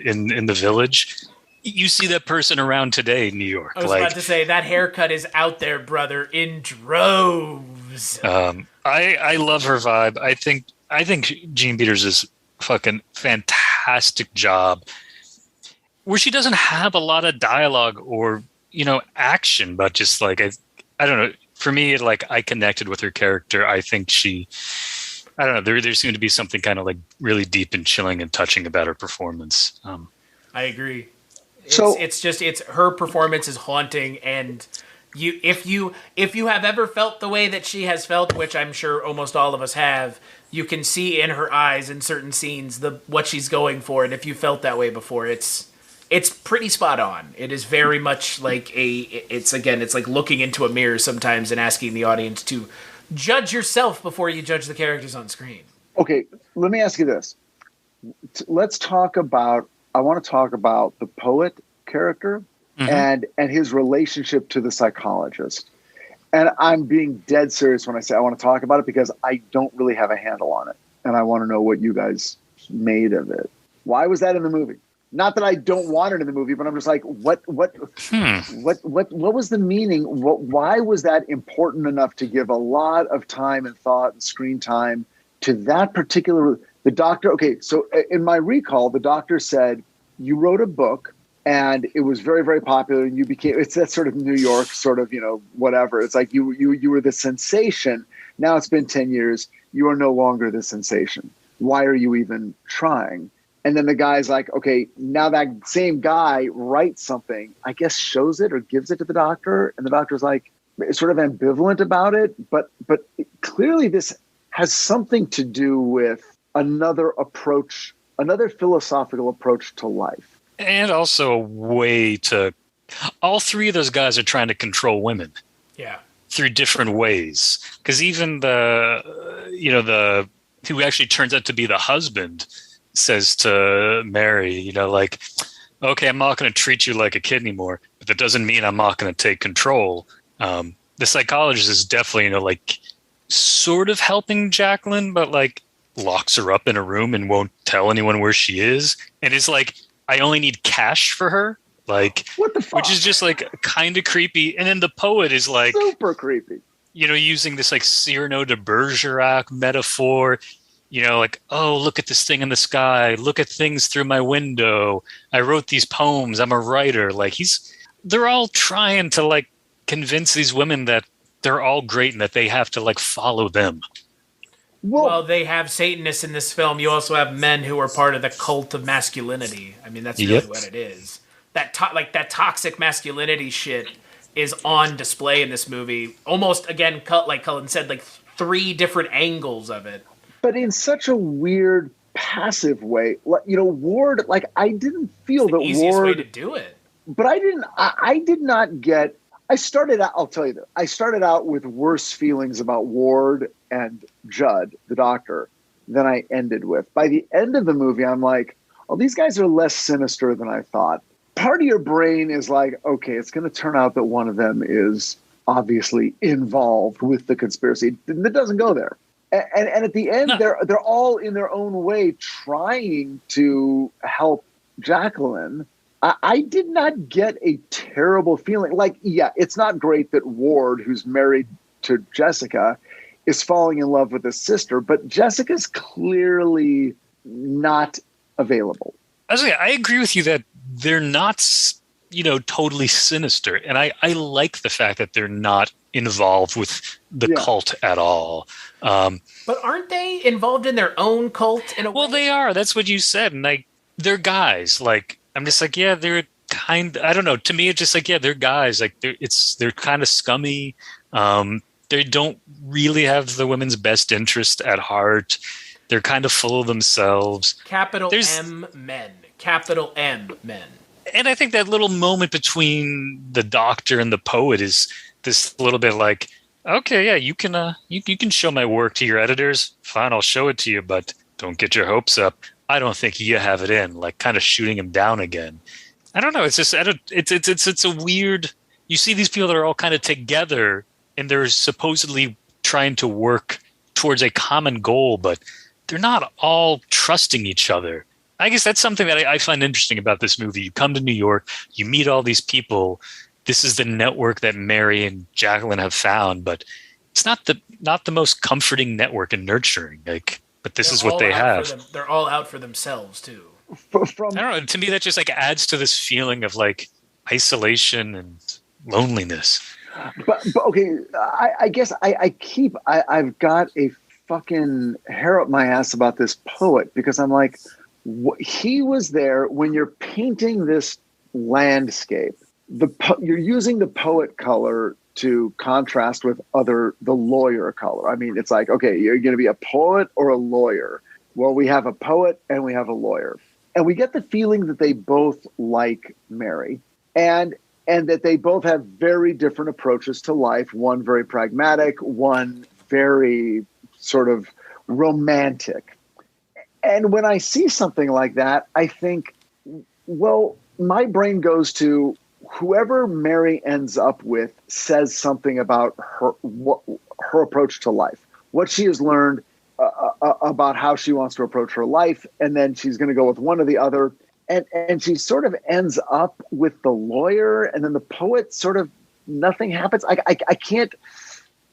the village. You see that person around today in New York. I was about to say, that haircut is out there, brother, in droves. I love her vibe. I think Jean Peters is fucking fantastic job. Where she doesn't have a lot of dialogue or, action, but just like, I don't know. For me, I connected with her character. I think I don't know. There seemed to be something kind of like really deep and chilling and touching about her performance. I agree. It's her performance is haunting, and if you have ever felt the way that she has felt, which I'm sure almost all of us have, you can see in her eyes in certain scenes what she's going for, and if you felt that way before, it's pretty spot on. It is very much like it's like looking into a mirror sometimes and asking the audience to judge yourself before you judge the characters on screen. Okay, let me ask you this. I want to talk about the poet character and his relationship to the psychologist. And I'm being dead serious when I say I want to talk about it because I don't really have a handle on it. And I want to know what you guys made of it. Why was that in the movie? Not that I don't want it in the movie, but I'm just like, what was the meaning? Why was that important enough to give a lot of time and thought and screen time to that particular, the doctor? Okay. So in my recall, the doctor said, you wrote a book and it was very, very popular and it's that sort of New York sort of, whatever. It's like you were the sensation. Now it's been 10 years. You are no longer the sensation. Why are you even trying? And then the guy's like, okay, now that same guy writes something, I guess shows it or gives it to the doctor. And the doctor's like, sort of ambivalent about it. But clearly this has something to do with another approach, another philosophical approach to life. And also a way to, all 3 of those guys are trying to control women. Yeah. Through different ways. Because even the who actually turns out to be the husband says to Mary, okay, I'm not going to treat you like a kid anymore, but that doesn't mean I'm not going to take control. The psychologist is definitely, sort of helping Jacqueline, but locks her up in a room and won't tell anyone where she is. And it's I only need cash for her. What the fuck? Which is just kind of creepy. And then the poet is super creepy, using this Cyrano de Bergerac metaphor. Oh, look at this thing in the sky. Look at things through my window. I wrote these poems. I'm a writer. They're all trying to convince these women that they're all great and that they have to like follow them. Well, they have Satanists in this film. You also have men who are part of the cult of masculinity. I mean, that's really what it is. That that toxic masculinity shit is on display in this movie. Almost, again, like Cullen said, like 3 different angles of it. But in such a weird, passive way. You know, Ward, like, I didn't feel that Ward... It's the easiest way to do it. But I did not get... I started out, I'll tell you this, I started out with worse feelings about Ward and Judd, the doctor, than I ended with. By the end of the movie, I'm like, oh, these guys are less sinister than I thought. Part of your brain is like, okay, it's going to turn out that one of them is obviously involved with the conspiracy. It doesn't go there. And at the end, they're all in their own way trying to help Jacqueline. I did not get a terrible feeling. Like, yeah, it's not great that Ward, who's married to Jessica, is falling in love with his sister, but Jessica's clearly not available. I agree with you that they're not, you know, totally sinister. And I like the fact that they're not involved with the cult at all. But aren't they involved in their own cult in a way? Well, they are. That's what you said. And like, they're guys. Like, I'm just like, yeah, they're kind. I don't know. To me, it's just like, yeah, they're guys. Like, they're kind of scummy. They don't really have the women's best interest at heart. They're kind of full of themselves. Capital M men. Capital M men. And I think that little moment between the doctor and the poet is this little bit like, okay, yeah, you can show my work to your editors. Fine, I'll show it to you, but don't get your hopes up. I don't think you have it in. Like, kind of shooting him down again. I don't know. It's just it's a weird. You see these people that are all kind of together, and they're supposedly trying to work towards a common goal, but they're not all trusting each other. I guess that's something that I find interesting about this movie. You come to New York, you meet all these people. This is the network that Mary and Jacqueline have found, but it's not the most comforting network and nurturing. Like, but this is what they have. They're all out for themselves too. I don't know. To me, that just like adds to this feeling of like isolation and loneliness. But okay, I guess I've got a fucking hair up my ass about this poet, because I'm like, he was there when you're painting this landscape. You're using the poet color to contrast with the lawyer color. I mean, it's like, okay, you're going to be a poet or a lawyer. Well, we have a poet and we have a lawyer. And we get the feeling that they both like Mary and that they both have very different approaches to life. One very pragmatic, one very sort of romantic. And when I see something like that, I think, well, my brain goes to whoever Mary ends up with says something about her approach to life, what she has learned about how she wants to approach her life. And then she's going to go with one or the other. And she sort of ends up with the lawyer, and then the poet sort of nothing happens. I can't,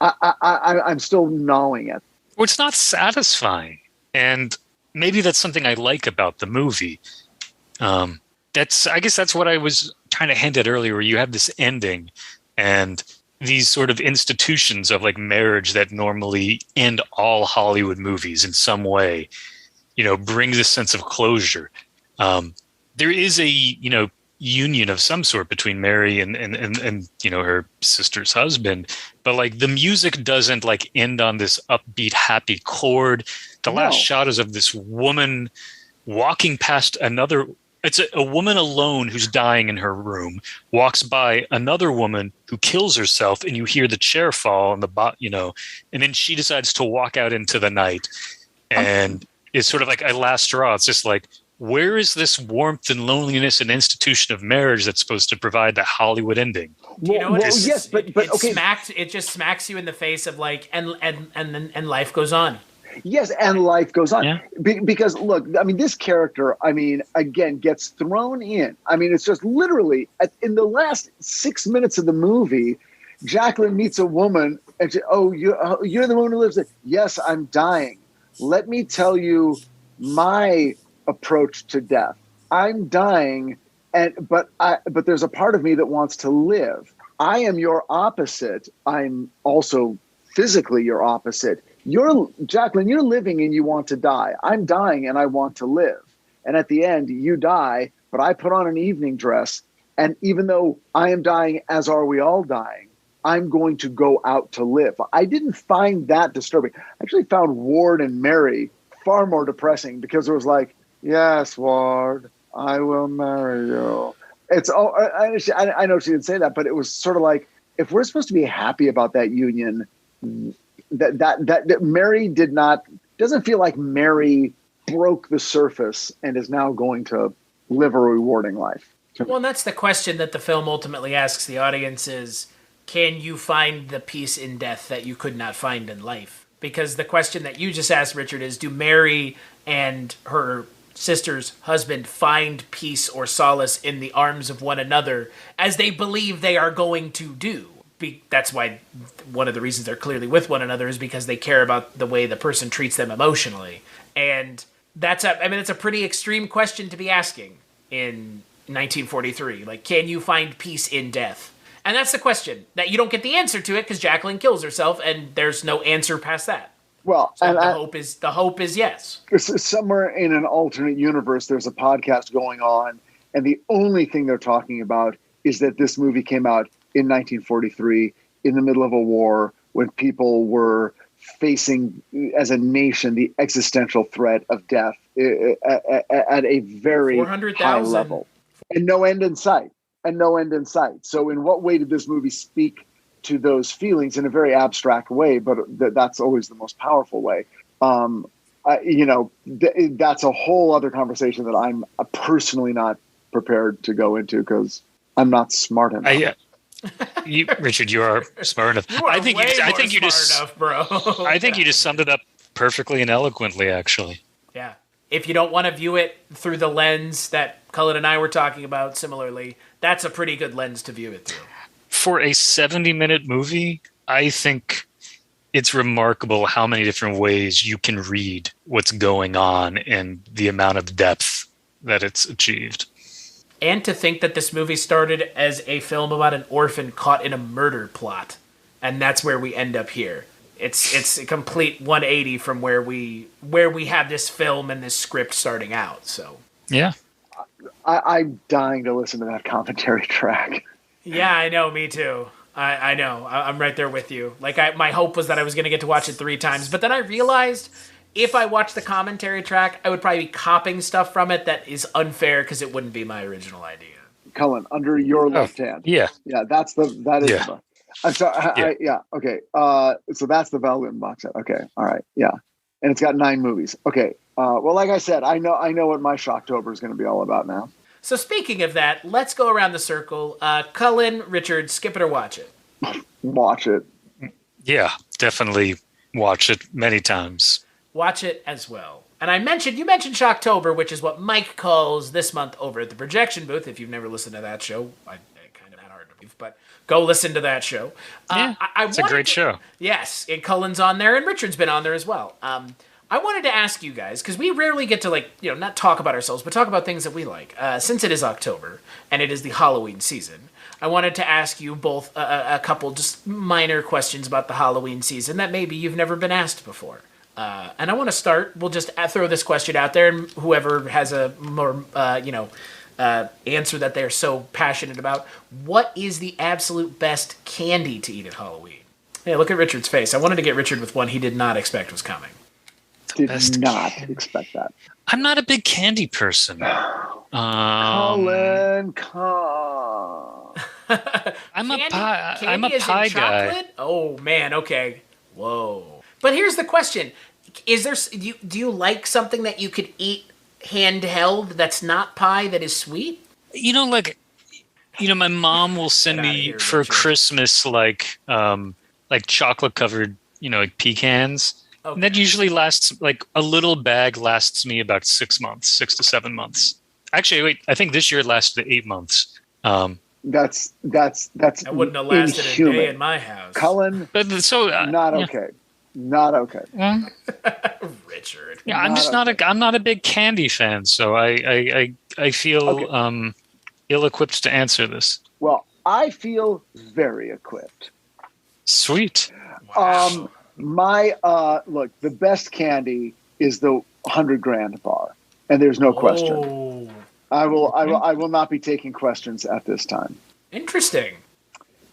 I'm still gnawing at. Well, it's not satisfying. And maybe that's something I like about the movie. I guess that's what I was trying to hint at earlier, where you have this ending and these sort of institutions of like marriage that normally end all Hollywood movies in some way, you know, brings a sense of closure. There is a, you know, union of some sort between Mary and you know, her sister's husband, but like the music doesn't like end on this upbeat happy chord. The last shot is of this woman walking past another. It's a woman alone who's dying in her room, walks by another woman who kills herself, and you hear the chair fall on you know, and then she decides to walk out into the night, and it's sort of like a last straw. It's just like, where is this warmth and loneliness and institution of marriage that's supposed to provide that Hollywood ending? You know what? Yes, but okay. It just smacks you in the face of like, and life goes on. Yes, and life goes on. Yeah. Because, look, I mean, this character, I mean, again, gets thrown in. I mean, it's just literally, in the last 6 minutes of the movie, Jacqueline meets a woman, and she, you're the woman who lives there. Yes, I'm dying. Let me tell you my approach to death. I'm dying, but there's a part of me that wants to live. I am your opposite. I'm also physically your opposite. Jacqueline, you're living and you want to die. I'm dying and I want to live. And at the end, you die, but I put on an evening dress. And even though I am dying, as are we all dying, I'm going to go out to live. I didn't find that disturbing. I actually found Ward and Mary far more depressing because it was like, yes, Ward, I will marry you. It's all, I know she didn't say that, but it was sort of like, if we're supposed to be happy about that union, that Mary doesn't feel like Mary broke the surface and is now going to live a rewarding life. Well, and that's the question that the film ultimately asks the audience is, can you find the peace in death that you could not find in life? Because the question that you just asked, Richard, is do Mary and her sister's husband find peace or solace in the arms of one another as they believe they are going to do? That's why one of the reasons they're clearly with one another is because they care about the way the person treats them emotionally. And it's a pretty extreme question to be asking in 1943. Like, can you find peace in death? And that's the question that you don't get the answer to it because Jacqueline kills herself and there's no answer past that. Well, so the hope is yes. Somewhere in an alternate universe, there's a podcast going on, and the only thing they're talking about is that this movie came out in 1943 in the middle of a war when people were facing, as a nation, the existential threat of death at a very high level, and no end in sight. So, in what way did this movie speak to those feelings? In a very abstract way, but that's always the most powerful way. That's a whole other conversation that I'm personally not prepared to go into because I'm not smart enough. Richard, you are smart enough. I think you just summed it up perfectly and eloquently, actually. Yeah. If you don't want to view it through the lens that Cullen and I were talking about similarly, that's a pretty good lens to view it through. For a 70-minute movie, I think it's remarkable how many different ways you can read what's going on and the amount of depth that it's achieved. And to think that this movie started as a film about an orphan caught in a murder plot, and that's where we end up here. It's a complete 180 from where we have this film and this script starting out. So yeah, I'm dying to listen to that commentary track. Yeah, I know. Me too. I know. I'm right there with you. Like, my hope was that I was going to get to watch it 3 times, but then I realized if I watched the commentary track, I would probably be copying stuff from it that is unfair because it wouldn't be my original idea. Cullen, under your left hand. Yeah. Yeah, that is. I'm sorry. Okay. So that's the Val Lewton box set. Okay. All right. Yeah. And it's got 9 movies. Okay. Well, like I said, I know what my Shocktober is going to be all about now. So speaking of that, let's go around the circle. Cullen, Richard, skip it or watch it? Watch it. Yeah, definitely watch it many times. Watch it as well. And you mentioned Shocktober, which is what Mike calls this month over at the Projection Booth. If you've never listened to that show, I kind of had hard to believe, but go listen to that show. It's a great show. Yes, and Cullen's on there, and Richard's been on there as well. I wanted to ask you guys, because we rarely get to, not talk about ourselves, but talk about things that we like. Since it is October, and it is the Halloween season, I wanted to ask you both a couple just minor questions about the Halloween season that maybe you've never been asked before. And I want to start, we'll just throw this question out there, and whoever has a more, answer that they're so passionate about. What is the absolute best candy to eat at Halloween? Hey, look at Richard's face. I wanted to get Richard with one he did not expect was coming. Did not expect that. I'm not a big candy person. Cullen, come. I'm a pie guy. Oh man, okay. Whoa. But here's the question: do you like something that you could eat handheld that's not pie that is sweet? My mom will send me for Christmas like chocolate covered, pecans. Okay. And that usually lasts, a little bag lasts me about 6 months, 6 to 7 months. Actually, wait, I think this year it lasted 8 months. That's I wouldn't have lasted inhuman. A day in my house. Cullen, not okay. Not okay. Richard. Yeah, I'm not a big candy fan, so I feel ill-equipped to answer this. Well, I feel very equipped. Sweet. Wow. Look, the best candy is the 100 grand bar, and there's no question. Oh, I will not be taking questions at this time. interesting.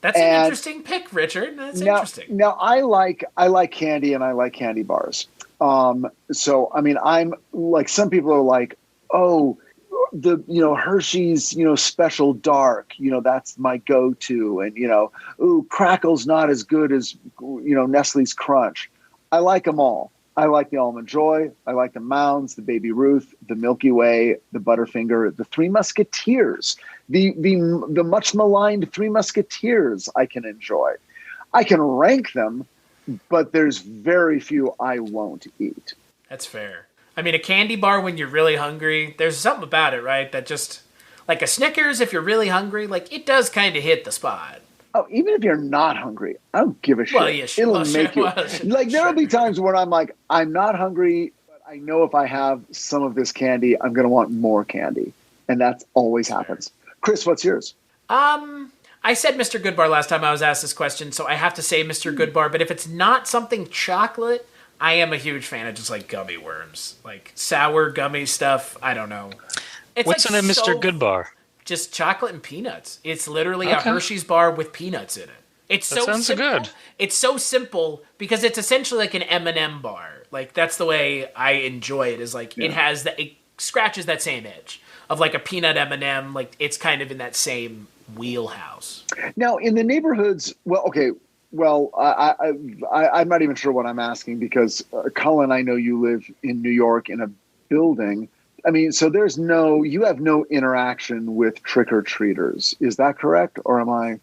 That's an interesting pick, Richard. That's interesting. Now I like candy and I like candy bars. So I mean, I'm like, some people are like, oh, the Hershey's special dark, that's my go-to, and ooh, Crackle's not as good as Nestle's Crunch. I like them all. I like the Almond Joy. I like the Mounds, the Baby Ruth, the Milky Way, the Butterfinger, the Three Musketeers, the much maligned Three Musketeers. I can enjoy. I can rank them, but there's very few I won't eat. That's fair. I mean, a candy bar when you're really hungry, there's something about it, right? That just, like a Snickers, if you're really hungry, like it does kind of hit the spot. Oh, even if you're not hungry, I don't give a shit. Well, yeah, sure. It'll make you. Like, there'll be times when I'm like, I'm not hungry, but I know if I have some of this candy, I'm going to want more candy. And that always happens. Chris, what's yours? I said Mr. Goodbar last time I was asked this question, so I have to say Mr. Goodbar. But if it's not something chocolate, I am a huge fan of just like gummy worms, like sour gummy stuff. I don't know. It's What's like in a Mr. Goodbar? Just chocolate and peanuts. It's literally a Hershey's bar with peanuts in it. It's That so sounds simple. good. It's so simple because it's essentially like an M&M bar. Like that's the way I enjoy it. Is like it scratches that same itch of like a peanut M&M. Like it's kind of in that same wheelhouse. Now, in the neighborhoods, I'm not even sure what I'm asking because Cullen, I know you live in New York in a building. I mean, so you have no interaction with trick-or-treaters. Is that correct? Or am I?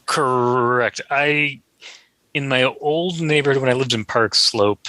Correct. In my old neighborhood, when I lived in Park Slope,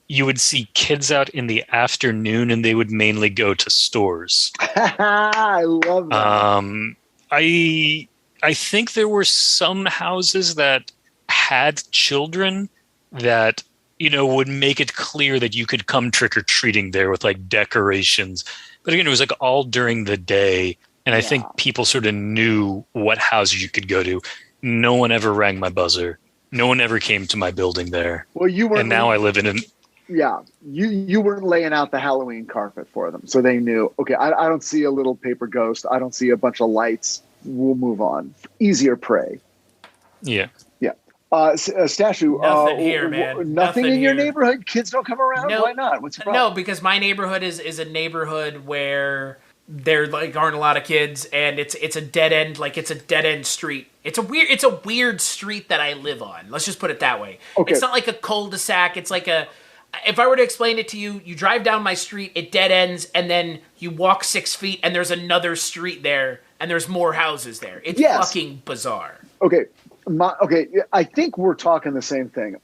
you would see kids out in the afternoon and they would mainly go to stores. I love that. I think there were some houses that had children that would make it clear that you could come trick-or-treating there with like decorations. But again, it was like all during the day. And I think people sort of knew what houses you could go to. No one ever rang my buzzer. No one ever came to my building there. Well, you were. And now I live in an. Yeah, you weren't laying out the Halloween carpet for them. So they knew, okay, I don't see a little paper ghost. I don't see a bunch of lights. We'll move on. Easier prey. Yeah. Stashu, Nothing here, man. Nothing in your here. neighborhood? Kids don't come around? No. Why not? What's the problem? No, because my neighborhood is a neighborhood where there like aren't a lot of kids, and it's a dead end. Like it's a dead end street. It's a weird street that I live on. Let's just put it that way. Okay. It's not like a cul-de-sac. It's like if I were to explain it to you, you drive down my street, it dead ends, and then you walk 6 feet, and there's another street there, and there's more houses there. It's fucking bizarre. Okay. I think we're talking the same thing.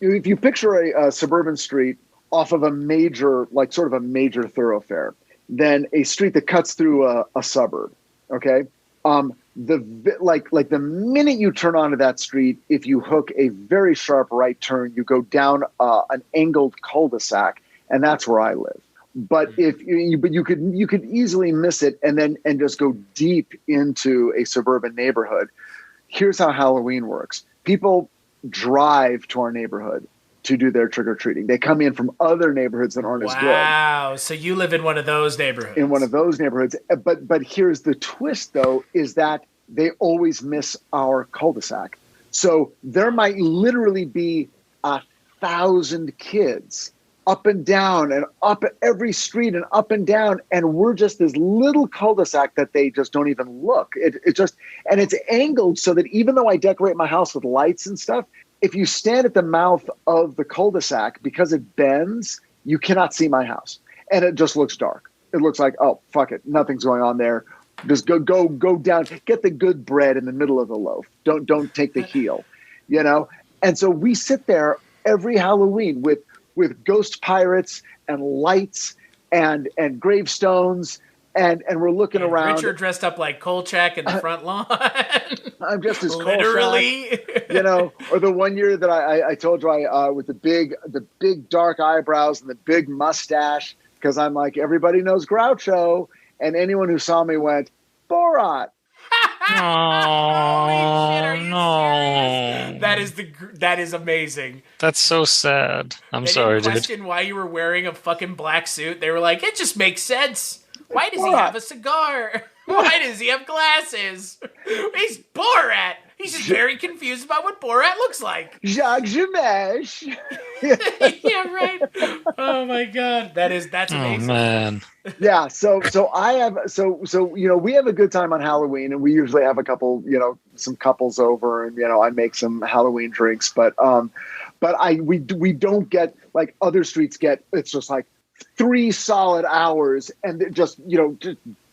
If you picture a suburban street off of a major thoroughfare, then a street that cuts through a suburb. Okay. The minute you turn onto that street, if you hook a very sharp right turn, you go down an angled cul-de-sac, and that's where I live. But you could easily miss it and just go deep into a suburban neighborhood. Here's how Halloween works. People drive to our neighborhood to do their trick-or-treating. They come in from other neighborhoods that aren't as good. Wow. So you live in one of those neighborhoods. In one of those neighborhoods. But here's the twist, though, is that they always miss our cul-de-sac. So there might literally be 1,000 kids up and down and up every street and up and down, and we're just this little cul-de-sac that they just don't even look. And it's angled so that even though I decorate my house with lights and stuff, if you stand at the mouth of the cul-de-sac, because it bends, you cannot see my house, and it just looks dark. It looks like, oh, fuck it, nothing's going on there. Just go down, get the good bread in the middle of the loaf. Don't take the heel, And so we sit there every Halloween with ghost pirates and lights and gravestones, and we're looking around. Richard dressed up like Kolchak in the front lawn. I'm just as literally, Kolchak, or the one year that I told you with the big dark eyebrows and the big mustache, because I'm like, everybody knows Groucho, and anyone who saw me went, Borat. Oh, Holy shit, are you no. serious? That is amazing. That's so sad. I'm They sorry, didn't dude. question why you were wearing a fucking black suit. They were like, it just makes sense. Why does he Borat. have a cigar? Why does he have glasses? He's Borat. He's just very confused about what Borat looks like. Jacques Jamesh. Yeah, right. Oh my god, that's Oh amazing. man. Yeah, so we have a good time on Halloween, and we usually have a couple, some couples over, and I make some Halloween drinks, but we don't get like other streets get. It's just like 3 solid hours, and just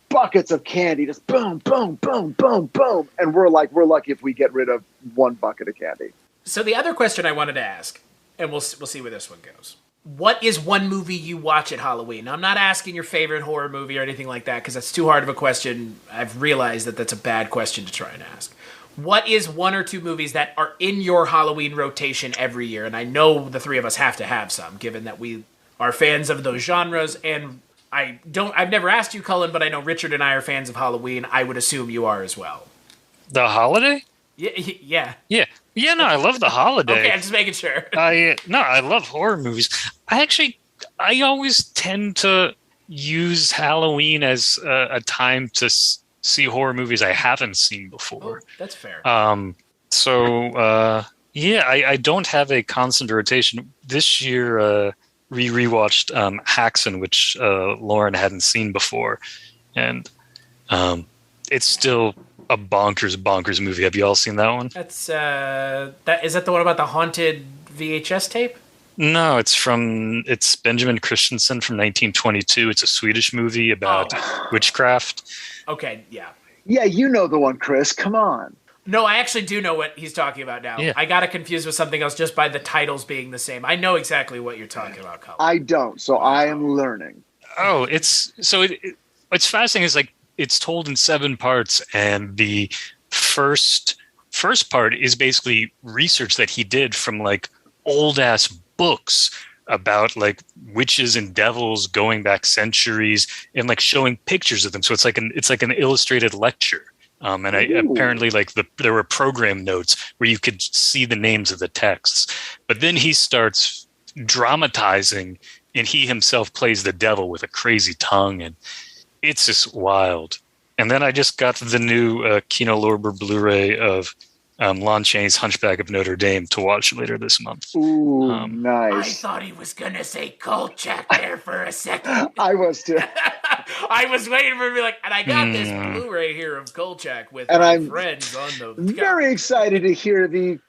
buckets of candy, just boom, boom, boom, boom, boom, and we're lucky if we get rid of 1 bucket of candy. So the other question I wanted to ask, and we'll see where this one goes. What is one movie you watch at Halloween? Now, I'm not asking your favorite horror movie or anything like that, because that's too hard of a question. I've realized that that's a bad question to try and ask. What is 1 or 2 movies that are in your Halloween rotation every year? And I know the 3 of us have to have some, given that we are fans of those genres, and I've never asked you, Cullen, but I know Richard and I are fans of Halloween. I would assume you are as well. The holiday? Yeah. Yeah, no, I love the holiday. Okay, I'm just making sure. I love horror movies. I always tend to use Halloween as a time to see horror movies I haven't seen before. Oh, that's fair. I don't have a constant rotation. This year, we rewatched Haxan, which Lauren hadn't seen before, and it's still a bonkers movie. Have you all seen that one? That's is that the one about the haunted VHS tape? No, it's Benjamin Christensen from 1922. It's a Swedish movie about witchcraft. Okay, yeah. Yeah, you know the one, Chris. Come on. No, I actually do know what he's talking about now. Yeah. I got it confused with something else just by the titles being the same. I know exactly what you're talking about, Cullen. I don't, so I am learning. Oh, it's fascinating. It's like it's told in 7 parts, and the first part is basically research that he did from like old ass books about like witches and devils going back centuries, and like showing pictures of them. So it's like an illustrated lecture. Apparently like there were program notes where you could see the names of the texts, but then he starts dramatizing, and he himself plays the devil with a crazy tongue, and it's just wild. And then I just got the new Kino Lorber Blu-ray of Lon Chaney's Hunchback of Notre Dame to watch later this month. Ooh, nice. I thought he was going to say Kolchak there for a second. I was too. I was waiting for him to be like, and I got this Blu-ray here of Kolchak with and my I'm friends on the... very excited to hear the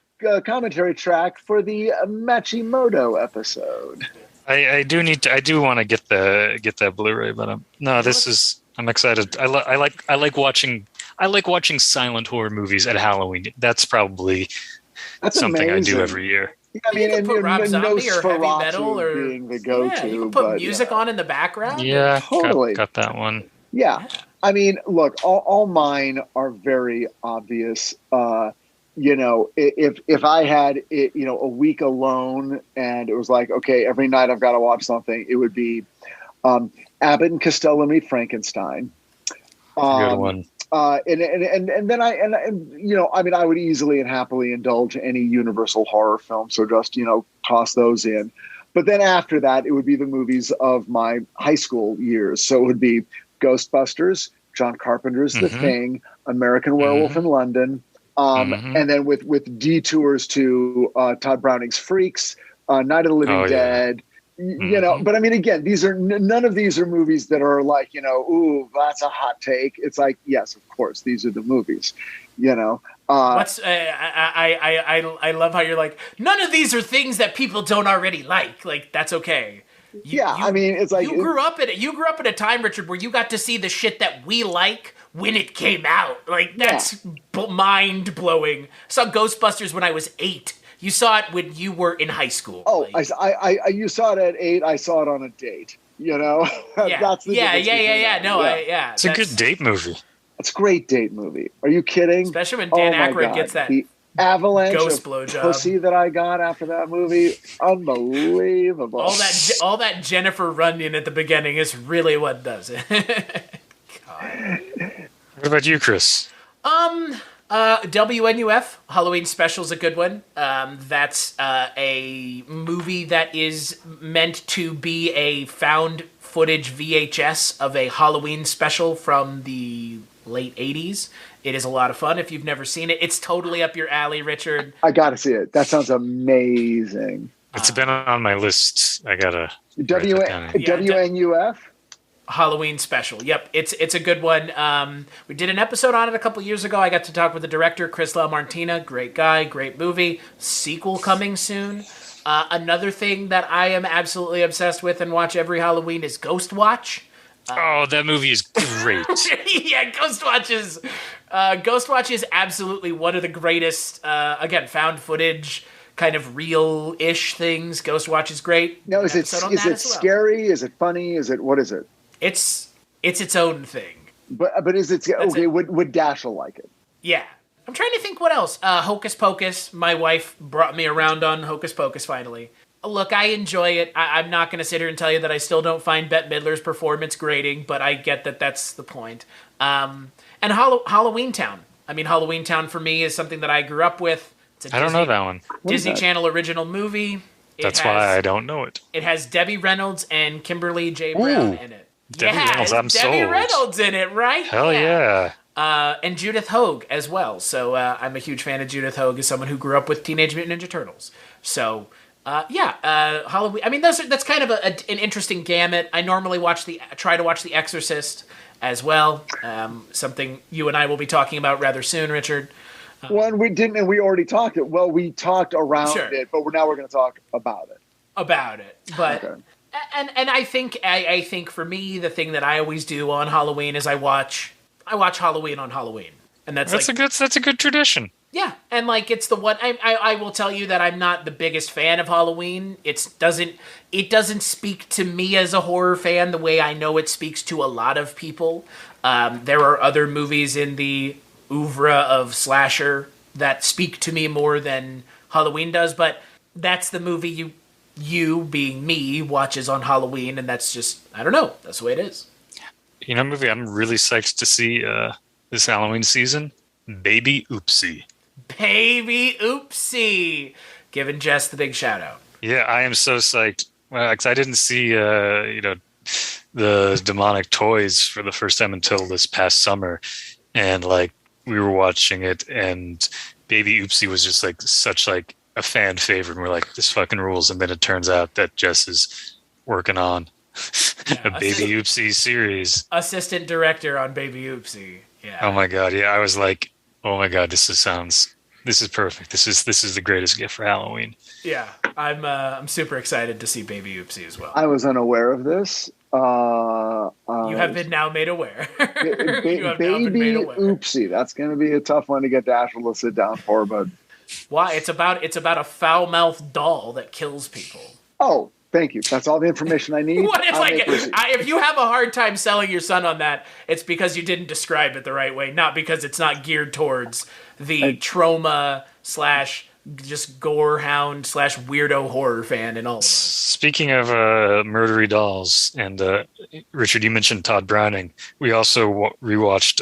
commentary track for the Machimoto episode. I do want to get that Blu-ray, but I'm excited. I like watching silent horror movies at Halloween. That's probably something amazing. I do every year. Yeah, I mean, You can put Rob Zombie or heavy metal or being the go-to. Yeah, you can put music on in the background. Yeah, totally. got that one. Yeah. I mean, look, all mine are very obvious. If I had a week alone and it was like, okay, every night I've got to watch something, it would be Abbott and Costello Meet Frankenstein. Good one. And then I would easily and happily indulge any Universal horror film. So just, toss those in. But then after that, it would be the movies of my high school years. So it would be Ghostbusters, John Carpenter's The Thing, American Werewolf in London. And then with detours to Todd Browning's Freaks, Night of the Living Dead, but I mean, again, none of these are movies that are like, ooh, that's a hot take. It's like, yes, of course, these are the movies, I love how you're like, none of these are things that people don't already like. Like, that's okay. It's like you grew up in a time, Richard, where you got to see the shit that we like when it came out. Like, that's mind blowing. I saw Ghostbusters when I was 8. You saw it when you were in high school. Oh, like. You saw it at 8. I saw it on a date. That's the difference. It's a good date movie. It's a great date movie. Are you kidding? Especially when Dan Aykroyd gets that the avalanche ghost of blowjob pussy that I got after that movie. Unbelievable. All that Jennifer Runyon at the beginning is really what does it. God. What about you, Chris? WNUF Halloween Special is a good one. That's a movie that is meant to be a found footage VHS of a Halloween special from the late 80s. It is a lot of fun if you've never seen it. It's totally up your alley, Richard. I gotta see it. That sounds amazing. It's been on my list. I gotta WNUF Halloween Special. Yep, it's a good one. We did an episode on it a couple years ago. I got to talk with the director, Chris LaMartina. Great guy, great movie. Sequel coming soon. Another thing that I am absolutely obsessed with and watch every Halloween is Ghost Watch. Oh, that movie is great. Yeah, Ghost Watch is absolutely one of the greatest, again, found footage, kind of real-ish things. Ghost Watch is great. No, is it scary? Is it funny? What is it? It's its own thing. But is it okay? Would Dashiell like it? Yeah. I'm trying to think what else. Hocus Pocus. My wife brought me around on Hocus Pocus finally. Look, I enjoy it. I'm not going to sit here and tell you that I still don't find Bette Midler's performance grating, but I get that that's the point. And Halloween Town. I mean, Halloween Town for me is something that I grew up with. I don't know that one. Disney Channel original movie. That's why I don't know it. It has Debbie Reynolds and Kimberly J. Brown in it. Debbie Reynolds, I'm sold. Debbie Reynolds in it, right? Hell yeah. And Judith Hoag as well. So I'm a huge fan of Judith Hoag as someone who grew up with Teenage Mutant Ninja Turtles. So Halloween. I mean, that's kind of an interesting gamut. I normally try to watch The Exorcist as well. Something you and I will be talking about rather soon, Richard. Well, we didn't, and we already talked it. Well, we talked around it, but we're going to talk about it. But okay. and I think for me, the thing that I always do on Halloween is I watch Halloween on Halloween, and that's a good tradition. Yeah, and it's the one I will tell you that I'm not the biggest fan of Halloween. It doesn't speak to me as a horror fan the way I know it speaks to a lot of people. There are other movies in the oeuvre of slasher that speak to me more than Halloween does, but that's the movie you being me watches on Halloween, and that's just, I don't know, that's the way it is. You know, movie I'm really psyched to see this Halloween season, Baby Oopsie. Baby Oopsie, giving Jess the big shout out. Yeah, I am so psyched. Because I didn't see the demonic toys for the first time until this past summer, and we were watching it, and Baby Oopsie was just such a fan favorite. And we're like, this fucking rules. And then it turns out that Jess is working on a Baby Oopsie series. Assistant director on Baby Oopsie. Yeah. Oh my god. Yeah, I was like, oh my god, this is perfect. This is the greatest gift for Halloween. Yeah, I'm super excited to see Baby Oopsie as well. I was unaware of this. You have been now made aware. Baby Oopsie. That's going to be a tough one to get Dashiell to sit down for, but why? It's about a foul-mouthed doll that kills people. Oh, thank you. That's all the information I need. What if you have a hard time selling your son on that, it's because you didn't describe it the right way, not because it's not geared towards the trauma / just gore hound / weirdo horror fan and all of us. Speaking of murdery dolls, and Richard, you mentioned Todd Browning. We also rewatched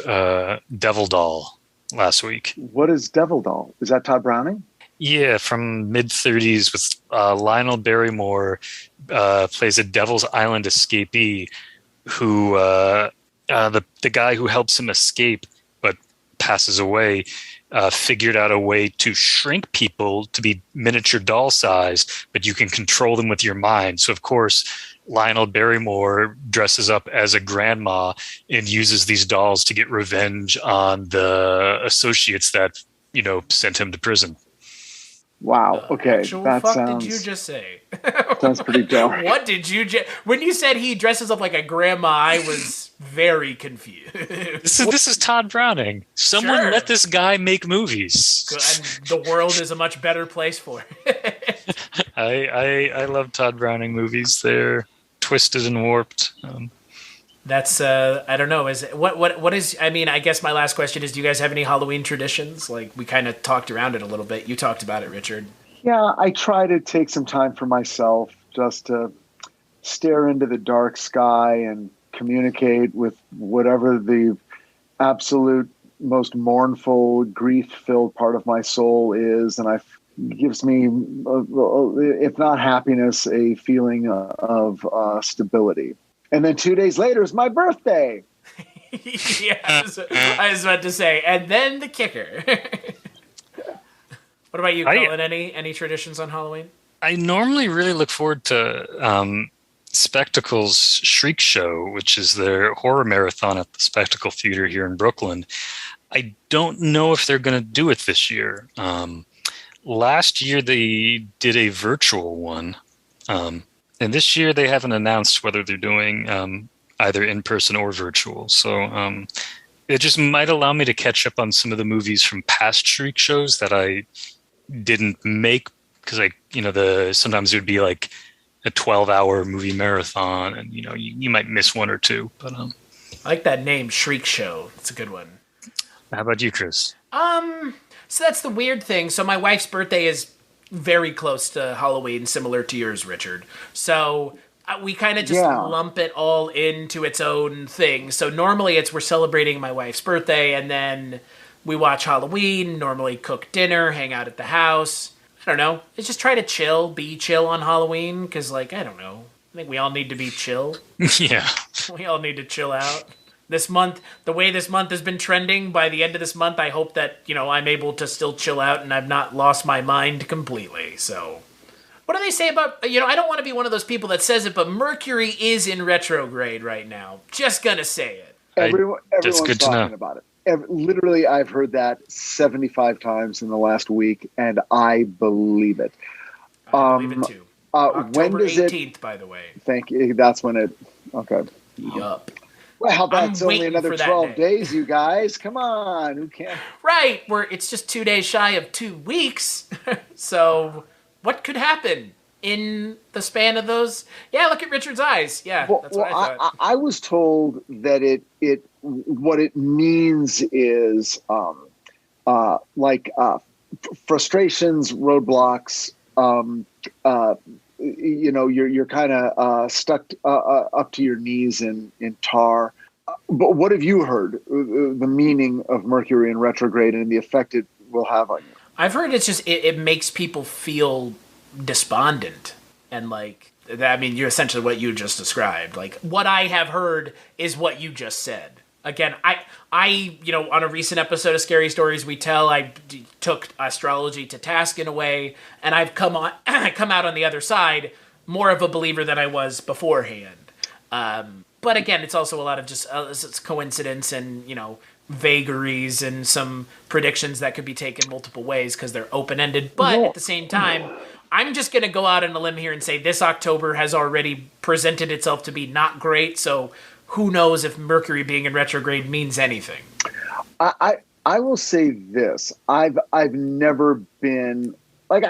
Devil Doll last week. What is Devil Doll? Is that Todd Browning? Yeah, from mid-30s with Lionel Barrymore plays a Devil's Island escapee who the guy who helps him escape but passes away figured out a way to shrink people to be miniature doll size, but you can control them with your mind. So, of course, Lionel Barrymore dresses up as a grandma and uses these dolls to get revenge on the associates that, sent him to prison. Wow. Okay. That sounds. Did you just say? Sounds pretty dark. What did you when you said he dresses up like a grandma? I was very confused. This is Todd Browning. Someone let this guy make movies. And the world is a much better place for it. I love Todd Browning movies. They're twisted and warped. That's I don't know. Is what is? I mean, I guess my last question is: do you guys have any Halloween traditions? We kind of talked around it a little bit. You talked about it, Richard. Yeah, I try to take some time for myself just to stare into the dark sky and communicate with whatever the absolute most mournful, grief-filled part of my soul is, and gives me, if not happiness, a feeling of stability. And then 2 days later is my birthday. Yeah, I was about to say, and then the kicker. What about you, Cullen? Any traditions on Halloween? I normally really look forward to Spectacle's Shriek Show, which is their horror marathon at the Spectacle Theater here in Brooklyn. I don't know if they're going to do it this year. Last year they did a virtual one, and this year they haven't announced whether they're doing either in person or virtual. So it just might allow me to catch up on some of the movies from past Shriek shows that I didn't make, because sometimes it would be like a 12-hour movie marathon, and you might miss one or two. But I like that name, Shriek Show. It's a good one. How about you, Chris? So that's the weird thing. So my wife's birthday is very close to Halloween, similar to yours, Richard. So we kind of just lump it all into its own thing. So normally we're celebrating my wife's birthday, and then we watch Halloween, normally cook dinner, hang out at the house. I don't know. It's just try to be chill on Halloween, because, I don't know. I think we all need to be chill. Yeah. We all need to chill out. This month, the way this month has been trending, by the end of this month, I hope that, I'm able to still chill out and I've not lost my mind completely. So, what do they say about, I don't want to be one of those people that says it, but Mercury is in retrograde right now. Just gonna say it. Everyone's good talking about it. Literally, I've heard that 75 times in the last week, and I believe it. I believe it too. October when does 18th, by the way. Thank you. That's when it. Okay. Yup. Well, that's only another 12 days, you guys. Come on. Who can? Right. It's just 2 days shy of 2 weeks. So, what could happen in the span of those? Yeah, look at Richard's eyes. Yeah, that's what I thought. I was told that what it means is frustrations, roadblocks. You're kind of stuck up to your knees in tar. But what have you heard the meaning of Mercury in retrograde and the effect it will have on you? I've heard it's just it makes people feel despondent, and you're essentially what you just described. What I have heard is what you just said. Again, I on a recent episode of Scary Stories We Tell, I took astrology to task in a way, and I've come out on the other side more of a believer than I was beforehand. But again, it's also a lot of just it's coincidence and vagaries and some predictions that could be taken multiple ways because they're open-ended. But at the same time, I'm just going to go out on a limb here and say this October has already presented itself to be not great, so who knows if Mercury being in retrograde means anything. I will say this. I've never been I'm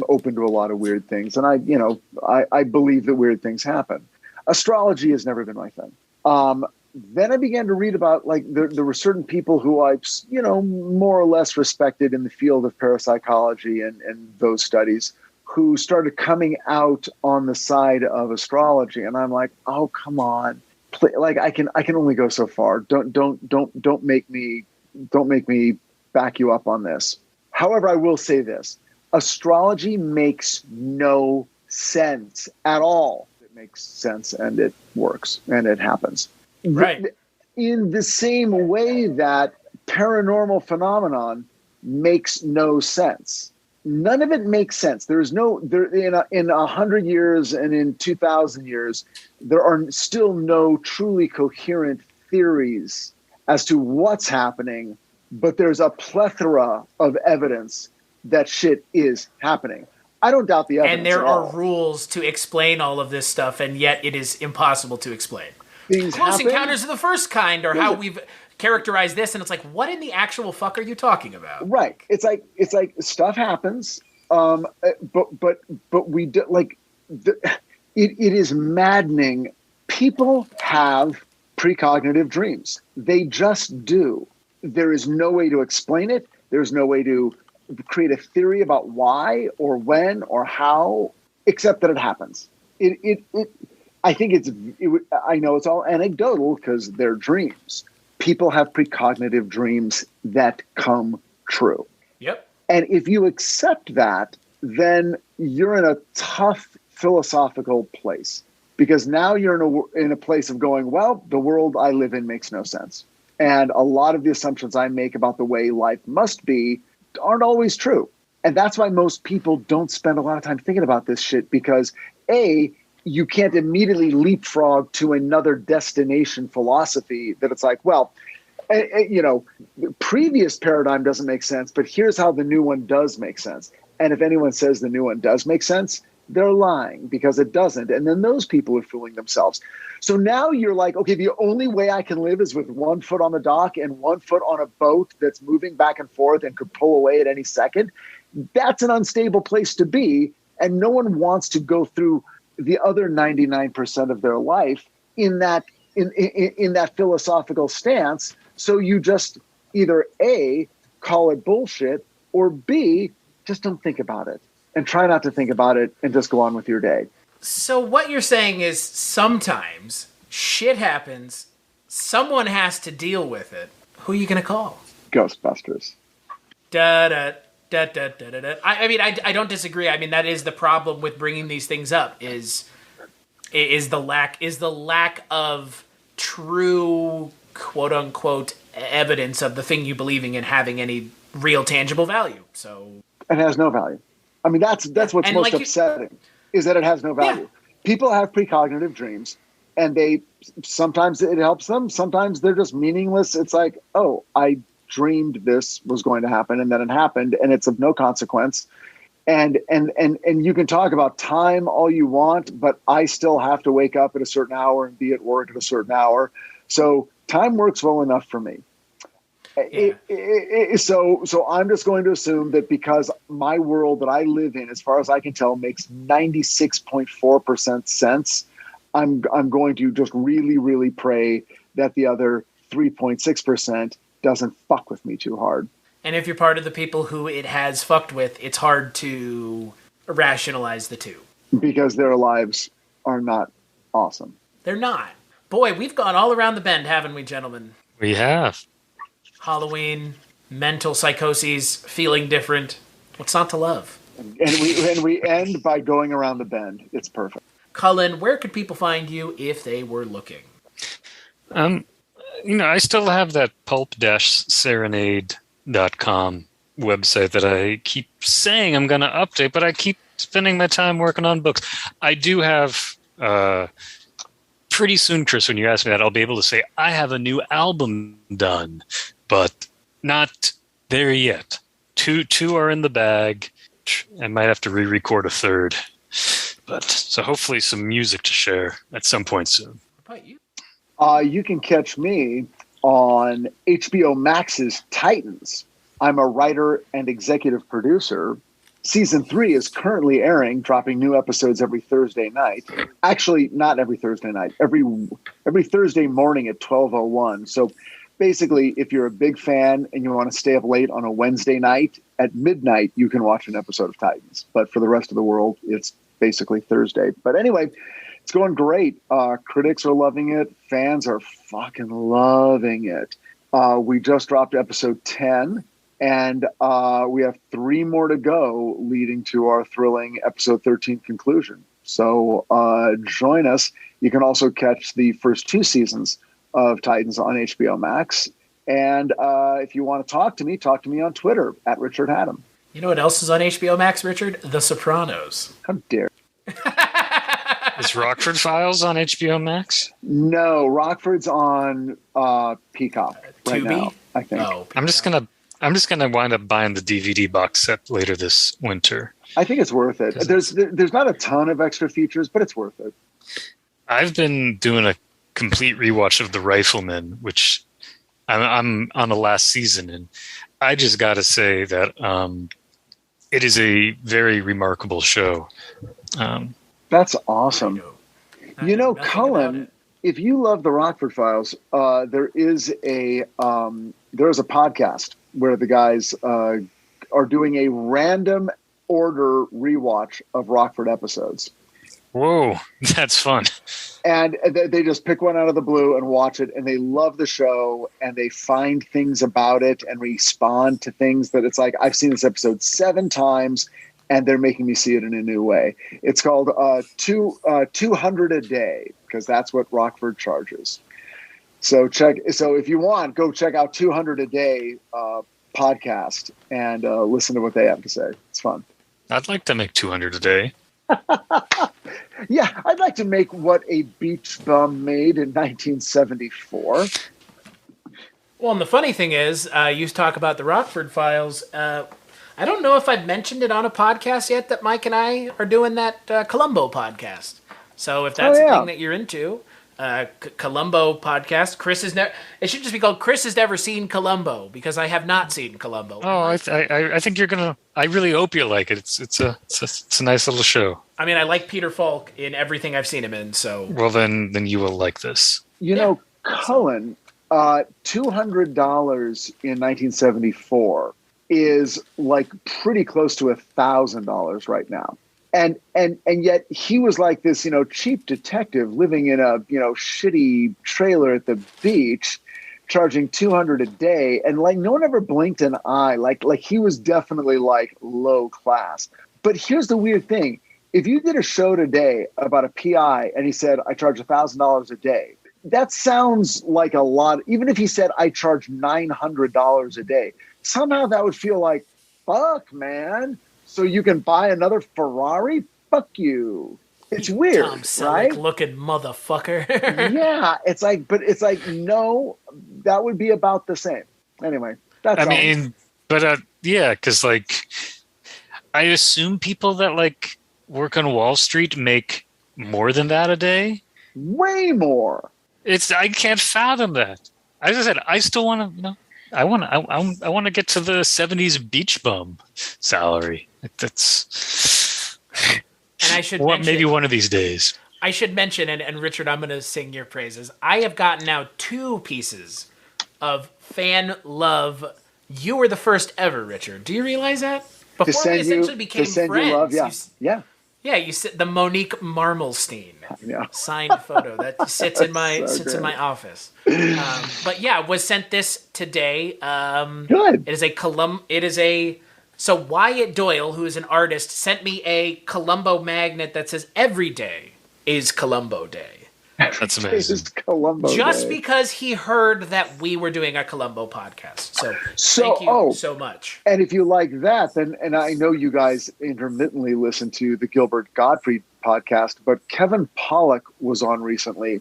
open to a lot of weird things, and I believe that weird things happen. Astrology has never been my thing. Then I began to read about there were certain people who I more or less respected in the field of parapsychology and those studies, who started coming out on the side of astrology, and I'm like, oh, come on, I can only go so far. Don't make me back you up on this. However, I will say this: astrology makes no sense at all. It makes sense, and it works, and it happens. Right. In the same way that paranormal phenomenon makes no sense. None of it makes sense. There's in 100 years and in 2,000 years, there are still no truly coherent theories as to what's happening, but there's a plethora of evidence that shit is happening. I don't doubt the evidence. And there are rules to explain all of this stuff, and yet it is impossible to explain. Things Close happen. Encounters of the First Kind, or how we've characterized this, and it's like, what in the actual fuck are you talking about? Right. It's like stuff happens, but we do, it is maddening. People have precognitive dreams. They just do. There is no way to explain it. There's no way to create a theory about why or when or how, except that it happens. I think I know it's all anecdotal because they're dreams, people have precognitive dreams that come true. Yep. And if you accept that, then you're in a tough philosophical place, because now you're in a place of going, well, the world I live in makes no sense. And a lot of the assumptions I make about the way life must be aren't always true. And that's why most people don't spend a lot of time thinking about this shit, because A, you can't immediately leapfrog to another destination philosophy that it's like, well, the previous paradigm doesn't make sense, but here's how the new one does make sense. And if anyone says the new one does make sense, they're lying, because it doesn't. And then those people are fooling themselves. So now you're like, okay, the only way I can live is with 1 foot on the dock and 1 foot on a boat that's moving back and forth and could pull away at any second. That's an unstable place to be. And no one wants to go through the other 99% of their life in that philosophical stance. So you just either A, call it bullshit, or B, just don't think about it and try not to think about it and just go on with your day. So what you're saying is sometimes shit happens, someone has to deal with it. Who are you going to call? Ghostbusters. Da-da. I don't disagree. I mean, that is the problem with bringing these things up is the lack of true quote unquote evidence of the thing you believing in having any real tangible value. So it has no value. I mean, that's what's most upsetting is that it has no value. Yeah. People have precognitive dreams, and sometimes it helps them. Sometimes they're just meaningless. It's like, oh, I dreamed this was going to happen, and then it happened, and it's of no consequence. And you can talk about time all you want, but I still have to wake up at a certain hour and be at work at a certain hour. So time works well enough for me. Yeah. So I'm just going to assume that because my world that I live in, as far as I can tell, makes 96.4% sense, I'm going to just really, really pray that the other 3.6% doesn't fuck with me too hard. And if you're part of the people who it has fucked with, it's hard to rationalize the two. Because their lives are not awesome. They're not. Boy, we've gone all around the bend, haven't we, gentlemen? We have. Halloween, mental psychoses, feeling different. What's not to love? And we end by going around the bend. It's perfect. Cullen, where could people find you if they were looking? I still have that pulp-serenade.com website that I keep saying I'm going to update, but I keep spending my time working on books. I do have... pretty soon, Chris, when you ask me that, I'll be able to say I have a new album done, but not there yet. Two are in the bag. I might have to re-record a third, but so hopefully some music to share at some point soon. What about you? You can catch me on HBO Max's Titans. I'm a writer and executive producer. Season 3 is currently airing, dropping new episodes every Thursday night. Actually, not every Thursday night, every Thursday morning at 12:01. So basically, if you're a big fan and you want to stay up late on a Wednesday night, at midnight, you can watch an episode of Titans. But for the rest of the world, it's basically Thursday. But anyway, it's going great. Critics are loving it. Fans are fucking loving it. We just dropped episode 10. And we have 3 more to go leading to our thrilling episode 13 conclusion. So join us. You can also catch the first 2 seasons of Titans on HBO Max. And if you want to talk to me on Twitter at Richard Hatem. You know what else is on HBO Max, Richard? The Sopranos. How dare. Is Rockford Files on HBO Max? No, Rockford's on Peacock right now, I think. Oh, I'm just gonna wind up buying the DVD box set later this winter. I think it's worth it. There's not a ton of extra features, but it's worth it. I've been doing a complete rewatch of The Rifleman, which I'm on the last season, and I just got to say that it is a very remarkable show. That's awesome. Cullen, if you love the Rockford Files, there is a podcast where the guys are doing a random order rewatch of Rockford episodes. Whoa, that's fun. And they just pick one out of the blue and watch it, and they love the show, and they find things about it and respond to things that it's like, I've seen this episode 7 times, and they're making me see it in a new way. It's called 200 a day, because that's what Rockford charges. So if you want, go check out 200 a day podcast and listen to what they have to say. It's fun. I'd like to make 200 a day. Yeah, I'd like to make what a beach bum made in 1974. Well, and the funny thing is, you talk about the Rockford Files. I don't know if I've mentioned it on a podcast yet that Mike and I are doing that Columbo podcast. So if that's a thing that you're into, Columbo podcast. Chris is never. It should just be called Chris has never seen Columbo, because I have not seen Columbo. Oh, I think you're gonna. I really hope you like it. It's a nice little show. I mean, I like Peter Falk in everything I've seen him in. So well, then you will like this. You know, Cullen, $200 in 1974 is like pretty close to $1,000 right now. And yet he was like this, cheap detective living in a, shitty trailer at the beach, charging $200 a day. And like, no one ever blinked an eye. Like he was definitely like low class. But here's the weird thing. If you did a show today about a PI and he said, I charge $1,000 a day, that sounds like a lot. Even if he said, I charge $900 a day, somehow that would feel like, fuck, man. So you can buy another Ferrari? Fuck you. It's weird, Tom Selleck right? Looking motherfucker. Yeah, it's like no, that would be about the same. Anyway, that's all. mean, but yeah, because like, I assume people that like work on Wall Street make more than that a day. Way more. I can't fathom that. As I said, I still want to, I want to get to the 70s beach bum salary. That's And I should maybe one of these days. I should mention, and Richard, I'm going to sing your praises. I have gotten now 2 pieces of fan love. You were the first ever, Richard. Do you realize that? Before we essentially became friends. Yeah, you sit the Monique Marmelstein signed photo that sits in my in my office. But yeah, was sent this today. Good. It is a so Wyatt Doyle, who is an artist, sent me a Columbo magnet that says every day is Columbo Day. That's amazing. Columbo Just Day. because he heard that we were doing a Columbo podcast. So thank you so much. And if you like that, then, and I know you guys intermittently listen to the Gilbert Gottfried podcast, but Kevin Pollak was on recently,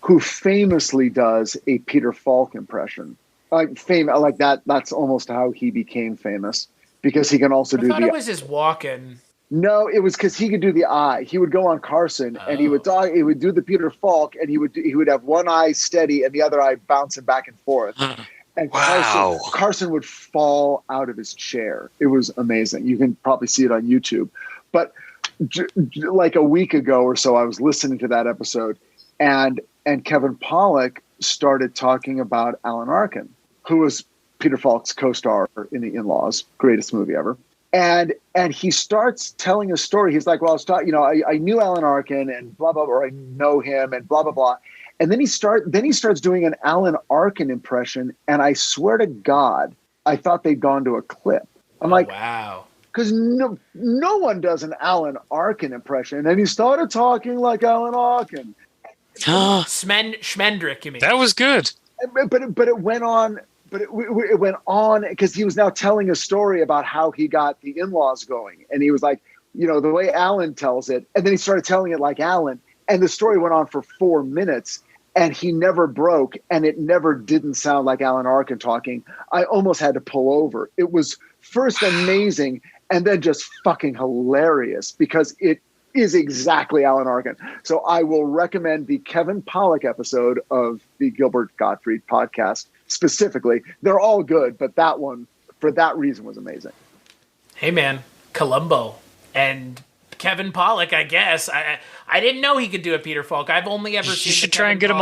who famously does a Peter Falk impression. Like that. That's almost how he became famous, because he can also do the. It was his walk-in. No, it was because he could do the eye. He would go on Carson and he would talk. He would do the Peter Falk, and he would have one eye steady and the other eye bouncing back and forth. And wow. Carson would fall out of his chair. It was amazing. You can probably see it on YouTube. But like a week ago or so, I was listening to that episode, and Kevin Pollak started talking about Alan Arkin, who was Peter Falk's co-star in The In-Laws, greatest movie ever. And he starts telling a story. He's like, well, I knew Alan Arkin and blah, blah, blah, or I know him and blah, blah, blah. And then he starts doing an Alan Arkin impression. And I swear to God, I thought they'd gone to a clip. I'm like, wow. Because no one does an Alan Arkin impression. And he started talking like Alan Arkin. Schmendrick, you mean? That was good. But it went on. But it went on because he was now telling a story about how he got The In-Laws going. And he was like, the way Alan tells it. And then he started telling it like Alan. And the story went on for 4 minutes. And he never broke. And it never didn't sound like Alan Arkin talking. I almost had to pull over. It was first amazing and then just fucking hilarious because it is exactly Alan Arkin. So I will recommend the Kevin Pollak episode of the Gilbert Gottfried podcast. Specifically, they're all good, but that one, for that reason, was amazing. Hey, man, Columbo and Kevin Pollak. I guess I didn't know he could do a Peter Falk. I've only ever seen. You should try and get him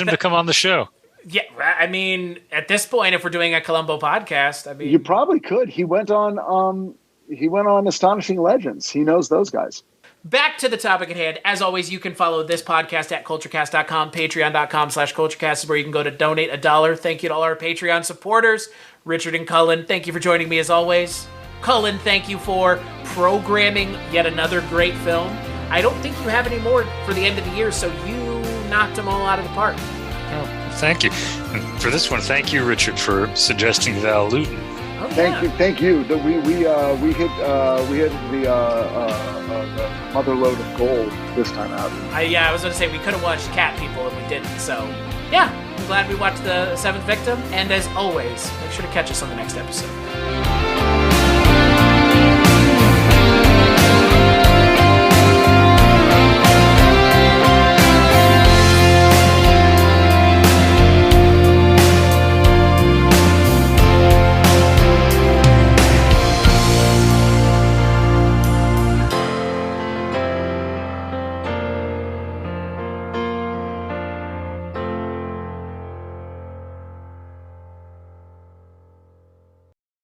to come on the show. Yeah, I mean, at this point, if we're doing a Columbo podcast, I mean, you probably could. He went on Astonishing Legends. He knows those guys. back to the topic at hand. As always, you can follow this podcast at culturecast.com. Patreon.com/culturecast is where you can go to donate $1. Thank you to all our Patreon supporters. Richard and Cullen, thank you for joining me as always. Cullen, thank you for programming yet another great film. I don't think you have any more for the end of the year, so you knocked them all out of the park. Oh, thank you. And for this one, thank you, Richard, for suggesting Val Lewton. Oh, Thank you. That we hit the mother load of gold this time out. I was going to say we could have watched Cat People and we didn't. So yeah, I'm glad we watched The Seventh Victim. And as always, make sure to catch us on the next episode.